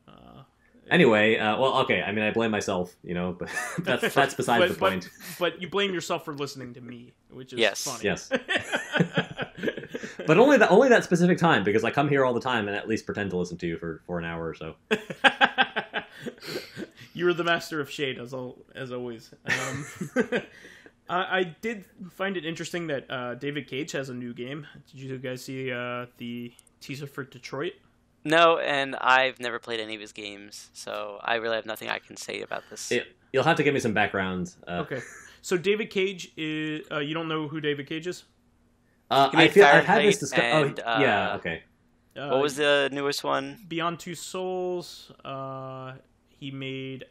Anyway, well, okay. I mean, I blame myself, but that's besides the point. But you blame yourself for listening to me, which is funny. Yes. But only that specific time, because I come here all the time and at least pretend to listen to you for an hour or so. You're the master of shade, as always. I did find it interesting that David Cage has a new game. Did you guys see the teaser for Detroit? No, and I've never played any of his games, so I really have nothing I can say about this. You'll have to give me some background. Okay. So David Cage is... you don't know who David Cage is? I feel I've had this discussion. Yeah, okay. What was the newest one? Beyond Two Souls. He made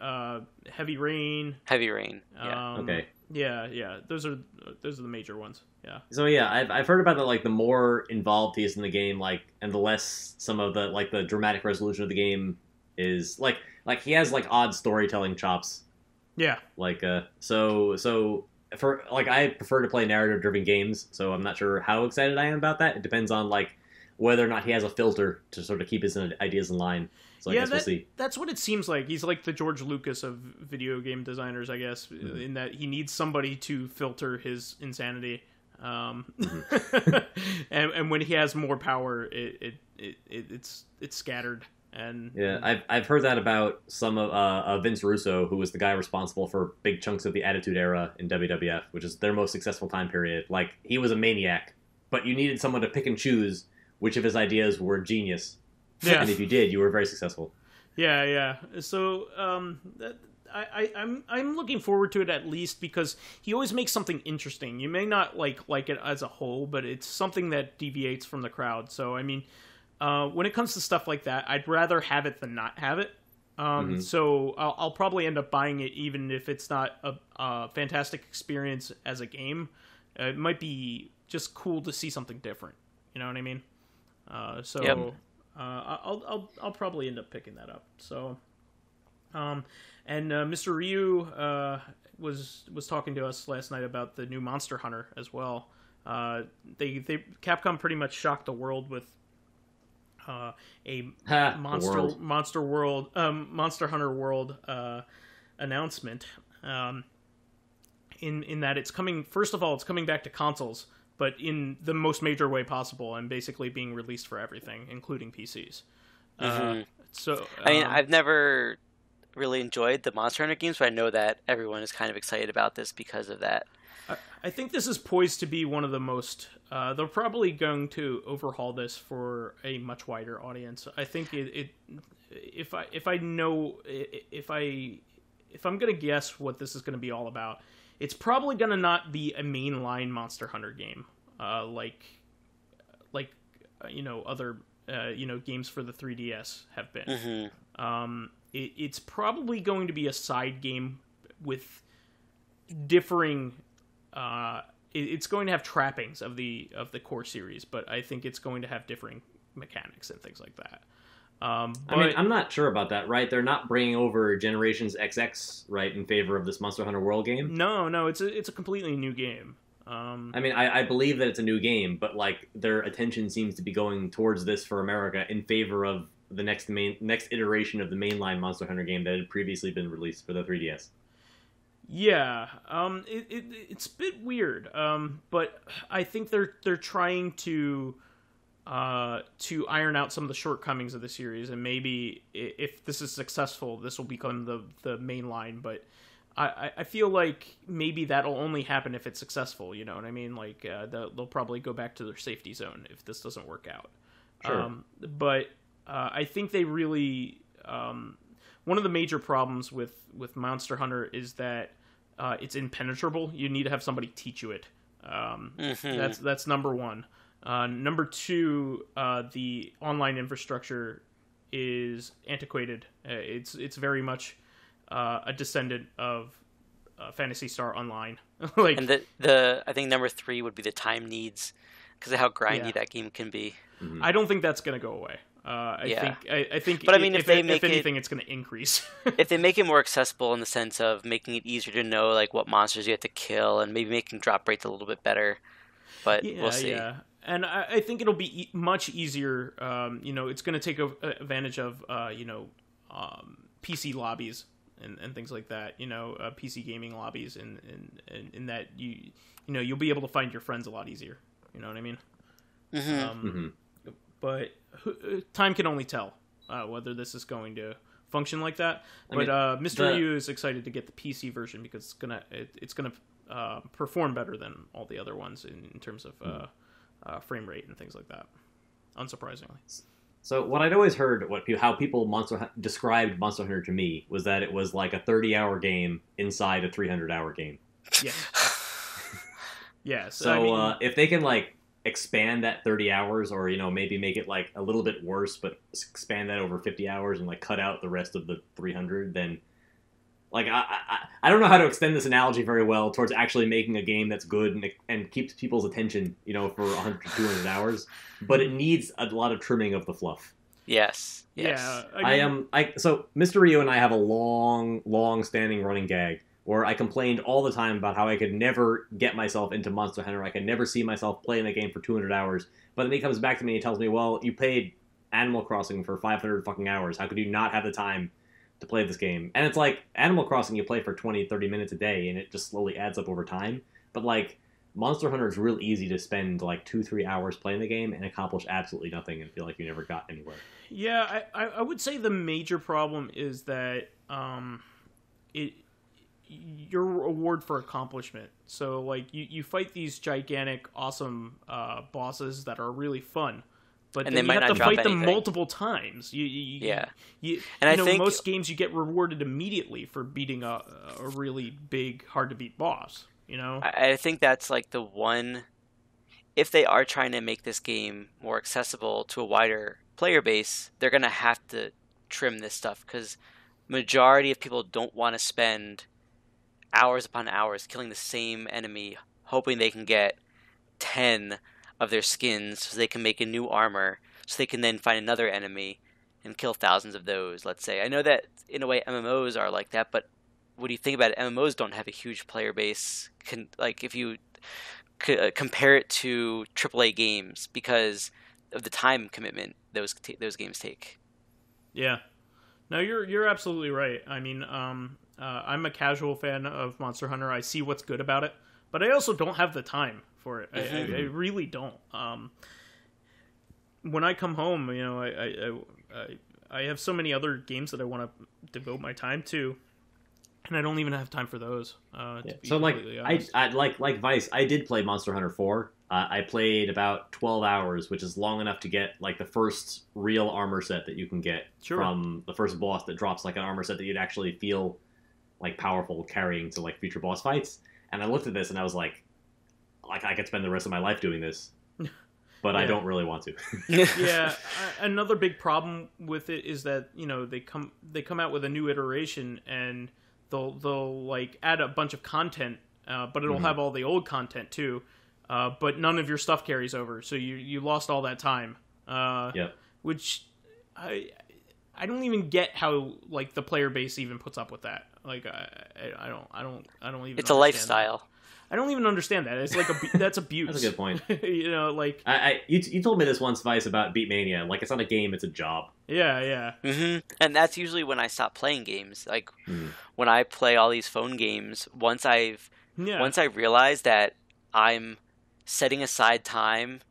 Heavy Rain. Heavy Rain. Yeah. Okay. Yeah. Those are the major ones. Yeah. So yeah, I've heard about the more involved he is in the game, and the less some of the dramatic resolution of the game is like he has odd storytelling chops. Yeah. So for I prefer to play narrative driven games, so I'm not sure how excited I am about that. It depends on whether or not he has a filter to sort of keep his ideas in line. So I guess we'll see. That's what it seems like. He's like the George Lucas of video game designers, I guess, in that he needs somebody to filter his insanity. And when he has more power, it's scattered. And I've heard that about some of Vince Russo, who was the guy responsible for big chunks of the Attitude Era in WWF, which is their most successful time period. He was a maniac, but you needed someone to pick and choose which of his ideas were genius. Yeah. And if you did, you were very successful. Yeah. So I'm looking forward to it, at least because he always makes something interesting. You may not like it as a whole, but it's something that deviates from the crowd. So I mean, when it comes to stuff like that, I'd rather have it than not have it. So I'll probably end up buying it, even if it's not a fantastic experience as a game. It might be just cool to see something different. You know what I mean? Yep. I'll probably end up picking that up. So, and Mr. Ryu was talking to us last night about the new Monster Hunter as well. Capcom pretty much shocked the world with a Monster Hunter World announcement. In that it's coming. First of all, it's coming back to consoles, but in the most major way possible, and basically being released for everything, including PCs. So, I mean, I've never really enjoyed the Monster Hunter games, but I know that everyone is kind of excited about this because of that. I think this is poised to be one of the most... they're probably going to overhaul this for a much wider audience. I think if I'm going to guess what this is going to be all about, it's probably going to not be a mainline Monster Hunter game, like other games for the 3DS have been. It's probably going to be a side game with differing. It's going to have trappings of the core series, but I think it's going to have differing mechanics and things like that. I mean, I'm not sure about that, right? They're not bringing over Generations XX, right, in favor of this Monster Hunter World game? No, it's a completely new game. I mean, I believe that it's a new game, but their attention seems to be going towards this for America in favor of the next iteration of the mainline Monster Hunter game that had previously been released for the 3DS. Yeah, it's a bit weird, but I think they're trying to iron out some of the shortcomings of the series, and maybe if this is successful, this will become the main line. But I feel like maybe that'll only happen if it's successful. You know what I mean? They'll probably go back to their safety zone if this doesn't work out. Sure. But I think they really one of the major problems with Monster Hunter is that it's impenetrable. You need to have somebody teach you it. That's number one. Number two, the online infrastructure is antiquated. It's very much a descendant of Phantasy Star Online. Like, and I think number three would be the time needs, because of how grindy that game can be. I don't think that's going to go away. I think. But I mean, if anything, it's going to increase. If they make it more accessible in the sense of making it easier to know like what monsters you have to kill, and maybe making drop rates a little bit better, but we'll see. Yeah, and I think it'll be much easier. It's going to take advantage of PC lobbies and things like that. PC gaming lobbies, in that you'll be able to find your friends a lot easier. You know what I mean? But time can only tell whether this is going to function like that. But Mr. Ryu is excited to get the PC version because it's gonna perform better than all the other ones in terms of frame rate and things like that. Unsurprisingly. So what I'd always heard, how people described Monster Hunter to me, was that it was like a 30-hour game inside a 300-hour game. Yeah. Yeah. So if they can expand that 30 hours, or maybe make it a little bit worse, but expand that over 50 hours and cut out the rest of the 300, then I don't know how to extend this analogy very well towards actually making a game that's good and keeps people's attention for 100 to 200 hours, but it needs a lot of trimming of the fluff. Yes. Yeah. So Mr. Ryu and I have a long standing running gag where I complained all the time about how I could never get myself into Monster Hunter. I could never see myself playing the game for 200 hours. But then he comes back to me and he tells me, well, you played Animal Crossing for 500 fucking hours. How could you not have the time to play this game? And it's like, Animal Crossing you play for 20, 30 minutes a day, and it just slowly adds up over time. But Monster Hunter is real easy to spend 2-3 hours playing the game and accomplish absolutely nothing and feel like you never got anywhere. Yeah, I would say the major problem is that your reward for accomplishment. So you fight these gigantic, awesome bosses that are really fun, but then you have to fight them multiple times. I think most games you get rewarded immediately for beating a really big, hard to beat boss. I think that's the one. If they are trying to make this game more accessible to a wider player base, they're gonna have to trim this stuff, because majority of people don't want to spend hours upon hours killing the same enemy, hoping they can get 10 of their skins so they can make a new armor, so they can then find another enemy and kill thousands of those, let's say. I know that in a way MMOs are like that, but when you think about it, MMOs don't have a huge player base, if you compare it to AAA games, because of the time commitment those games take. Yeah. No, you're absolutely right. I mean, I'm a casual fan of Monster Hunter. I see what's good about it, but I also don't have the time for it. I really don't. When I come home, I have so many other games that I want to devote my time to, and I don't even have time for those. So like Vice, I did play Monster Hunter 4. I played about 12 hours, which is long enough to get the first real armor set that you can get from the first boss that drops an armor set that you'd actually feel powerful carrying to future boss fights. And I looked at this and I was like I could spend the rest of my life doing this, but I don't really want to. Yeah, another big problem with it is that they come out with a new iteration and they'll add a bunch of content, but it'll have all the old content too. But none of your stuff carries over, so you lost all that time. Which I don't even get how the player base even puts up with that. I don't even. It's a lifestyle. That. I don't even understand that. It's that's abuse. That's a good point. You told me this once, Vice, about Beatmania. It's not a game; it's a job. Yeah. And that's usually when I stop playing games. When I play all these phone games, once I realize that I'm setting aside time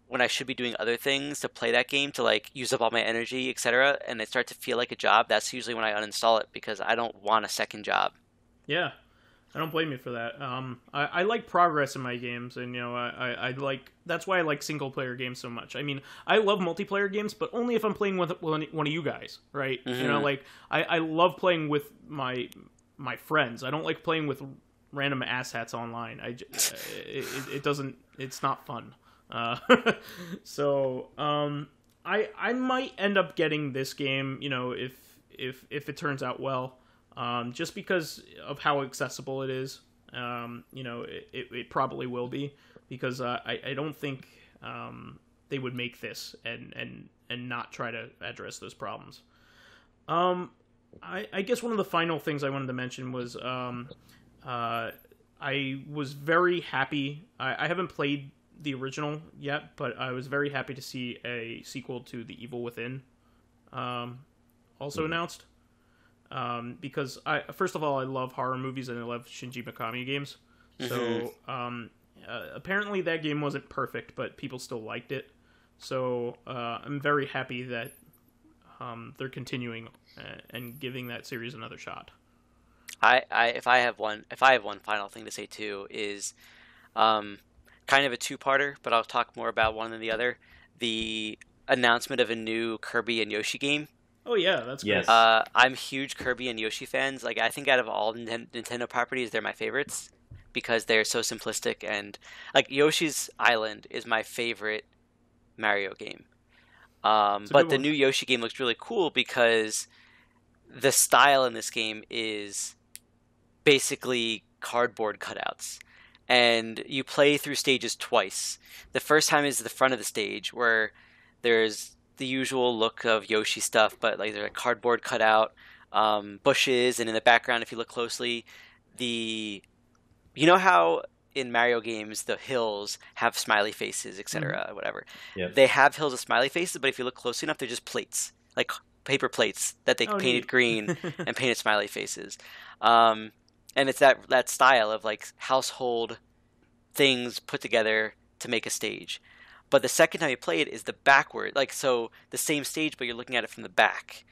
when I should be doing other things to play that game, to use up all my energy, etc., and it starts to feel like a job, that's usually when I uninstall it, because I don't want a second job. Yeah. I don't blame you for that. I like progress in my games, and I like that's why I like single player games so much. I mean, I love multiplayer games, but only if I'm playing with one of you guys, right? Mm-hmm. I love playing with my friends. I don't like playing with random asshats online. It doesn't. It's not fun. So I might end up getting this game, if it turns out well. Just because of how accessible it is, it probably will be, because I don't think they would make this and not try to address those problems. I guess one of the final things I wanted to mention was I was very happy. I haven't played the original yet, but I was very happy to see a sequel to The Evil Within also announced. Because first of all, I love horror movies and I love Shinji Mikami games. So apparently that game wasn't perfect, but people still liked it. So I'm very happy that they're continuing and giving that series another shot. If I have one final thing to say too is kind of a two-parter, but I'll talk more about one than the other. The announcement of a new Kirby and Yoshi game. Oh yeah, that's great. Yes. I'm huge Kirby and Yoshi fans. Like, I think out of all Nintendo properties, they're my favorites because they're so simplistic, and like Yoshi's Island is my favorite Mario game. But the new Yoshi game looks really cool because the style in this game is basically cardboard cutouts. And you play through stages twice. The first time is the front of the stage where there's the usual look of Yoshi stuff, but like there's a cardboard cutout, bushes, and in the background, if you look closely, you know how in Mario games the hills have smiley faces, etc., whatever. Yep. They have hills of smiley faces, but if you look closely enough, they're just plates, like paper plates that they painted green and painted smiley faces. And it's that style of like household things put together to make a stage. But the second time you play it is the backward, like, so the same stage, but you're looking at it from the back,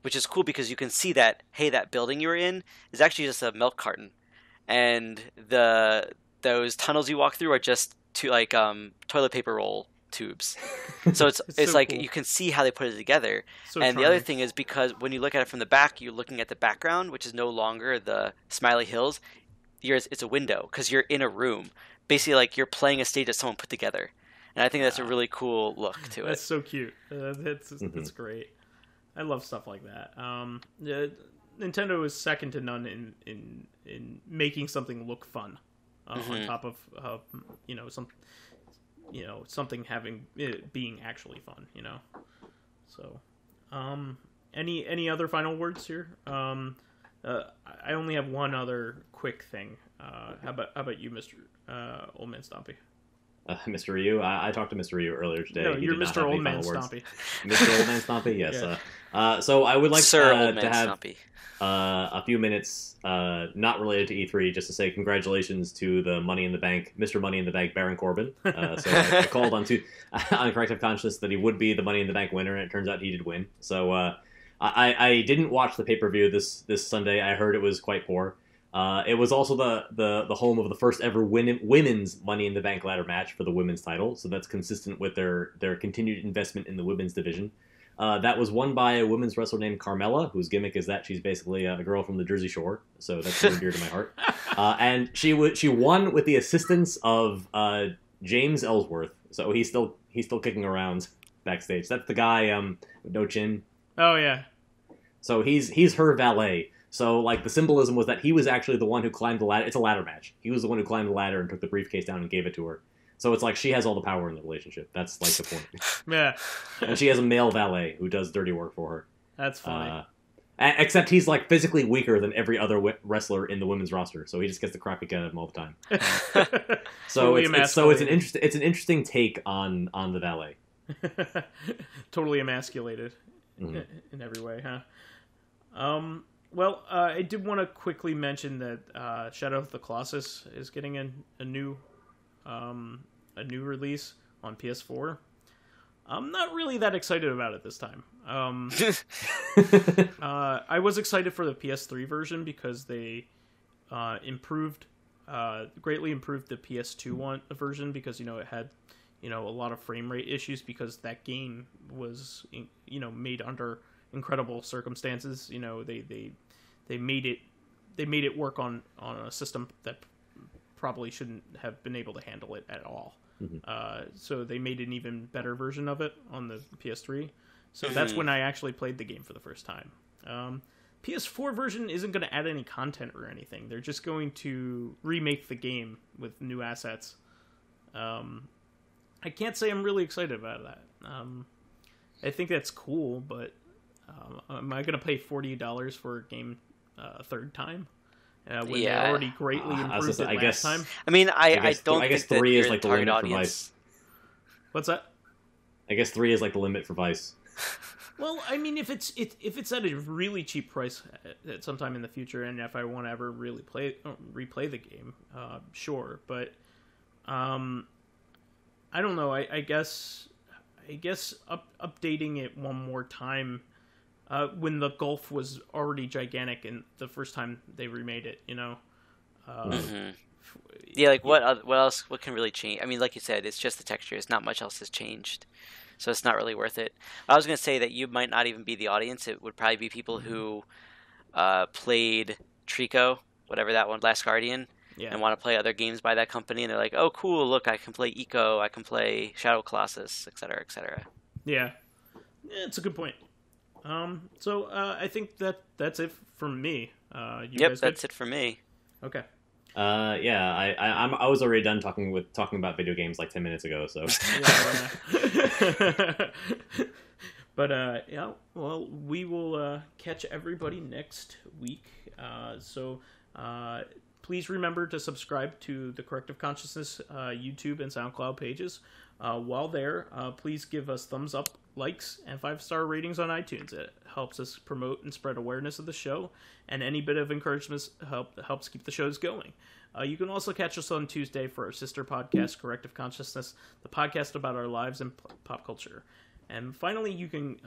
which is cool because you can see that, hey, that building you were in is actually just a milk carton, and those tunnels you walk through are just toilet paper roll tubes. So it's so like cool. You can see how they put it together. So and charming. The other thing is, because when you look at it from the back, you're looking at the background, which is no longer the smiley hills. It's a window because you're in a room, basically like you're playing a stage that someone put together. And I think that's a really cool look to it. That's so cute. That's great. I love stuff like that. Nintendo is second to none in making something look fun. On top of something having it being actually fun. So any other final words here? I only have one other quick thing. How about you, Mr. OldManStompy? Mr. Ryu, I talked to Mr. Ryu earlier today. No, He you're did not Mr. have any final words. OldManStompy. Mr. OldManStompy, yes. Yeah. So I would like Sir to have OldManStompy. A few minutes, not related to E3, just to say congratulations to the Money in the Bank, Mr. Money in the Bank, Baron Corbin. So I called on Corrective Consciousness that he would be the Money in the Bank winner, and it turns out he did win. So I didn't watch the pay-per-view this Sunday. I heard it was quite poor. It was also the home of the first ever women's Money in the Bank ladder match for the women's title, so that's consistent with their continued investment in the women's division. That was won by a women's wrestler named Carmella, whose gimmick is that she's basically a girl from the Jersey Shore, so that's very dear to my heart. And she won with the assistance of James Ellsworth, so he's still kicking around backstage. That's the guy with no chin. Oh yeah. So he's her valet. So, like, the symbolism was that he was actually the one who climbed the ladder. It's a ladder match. He was the one who climbed the ladder and took the briefcase down and gave it to her. So it's like she has all the power in the relationship. That's, like, the point. Yeah. And she has a male valet who does dirty work for her. That's funny. Except he's, like, physically weaker than every other wrestler in the women's roster. So he just gets the crap kicked out of him all the time. So it's an interesting take on the valet. Totally emasculated in every way, huh? Well, I did want to quickly mention that Shadow of the Colossus is getting a new release on PS4. I'm not really that excited about it this time. I was excited for the PS3 version because they improved, greatly improved the PS2 version, because it had a lot of frame rate issues, because that game was made under incredible circumstances. They made it work on a system that probably shouldn't have been able to handle it at all. So they made an even better version of it on the PS3. So that's when I actually played the game for the first time. PS4 version isn't going to add any content or anything. They're just going to remake the game with new assets. I can't say I'm really excited about that. I think that's cool, but am I going to pay $40 for a game a third time? When they already greatly improved it last time? I mean, I guess don't I guess think 3 that is like the limit for Vice. What's that? I guess 3 is like the limit for Vice. Well, I mean, if it's at a really cheap price at sometime in the future, and if I want to ever really replay the game, sure. But I don't know. I guess updating it one more time, when the gulf was already gigantic and the first time they remade it, Yeah, like what else? What can really change? I mean, like you said, it's just the textures. Not much else has changed, so it's not really worth it. I was going to say that you might not even be the audience. It would probably be people who played Trico, whatever that one, Last Guardian, and want to play other games by that company, and they're like, "Oh, cool! Look, I can play Eco, I can play Shadow Colossus, etc., etc." Yeah, it's a good point. So I think that's it from me. Yep, that's it for me. Okay. I was already done talking about video games like 10 minutes ago. So. But well, we will catch everybody next week. So please remember to subscribe to the Corrective Consciousness YouTube and SoundCloud pages. While there, please give us thumbs up, likes, and 5-star ratings on iTunes. It helps us promote and spread awareness of the show, and any bit of encouragement helps keep the shows going. You can also catch us on Tuesday for our sister podcast, Corrective Consciousness, the podcast about our lives and pop culture. And finally, you can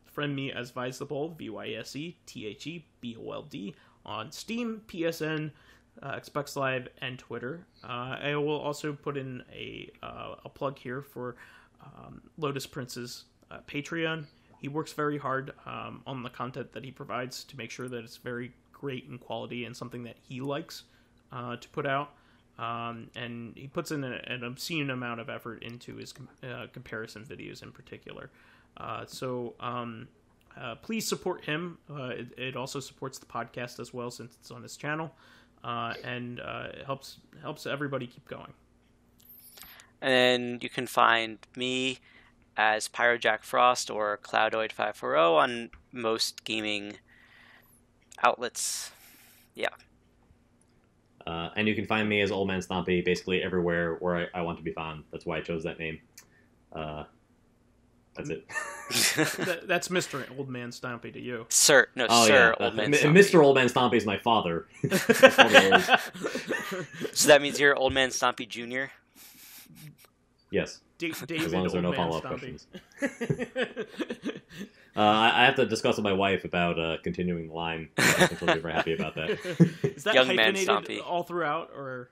friend me as VyseTheBold, VyseTheBold, on Steam, PSN, Xbox Live, and Twitter. I will also put in a plug here for Lotus Prince's Patreon. He works very hard on the content that he provides to make sure that it's very great in quality and something that he likes to put out. And he puts in an obscene amount of effort into his comparison videos in particular. So please support him. It also supports the podcast as well, since it's on his channel. And it helps everybody keep going. And you can find me as PyroJackFrost or Cloudoid540 on most gaming outlets. Yeah. And you can find me as OldManStompy basically everywhere where I want to be found. That's why I chose that name. That's it. That's Mr. OldManStompy to you. Sir. No, oh, Sir yeah. OldManStompy. Mr. OldManStompy is my father. So that means you're OldManStompy Jr.? David Yes. As long as there are no follow-up OldManStompy. questions. I have to discuss with my wife about continuing the line. I think she'll be very happy about that. Is that Young Man hyphenated Stompy. all throughout, or?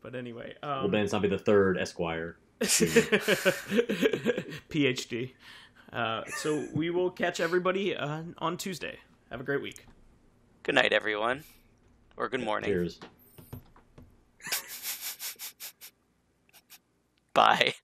But anyway, OldManStompy the Third, Esquire. PhD. So we will catch everybody on Tuesday. Have a great week. Good night, everyone. Or good morning. Cheers. Bye.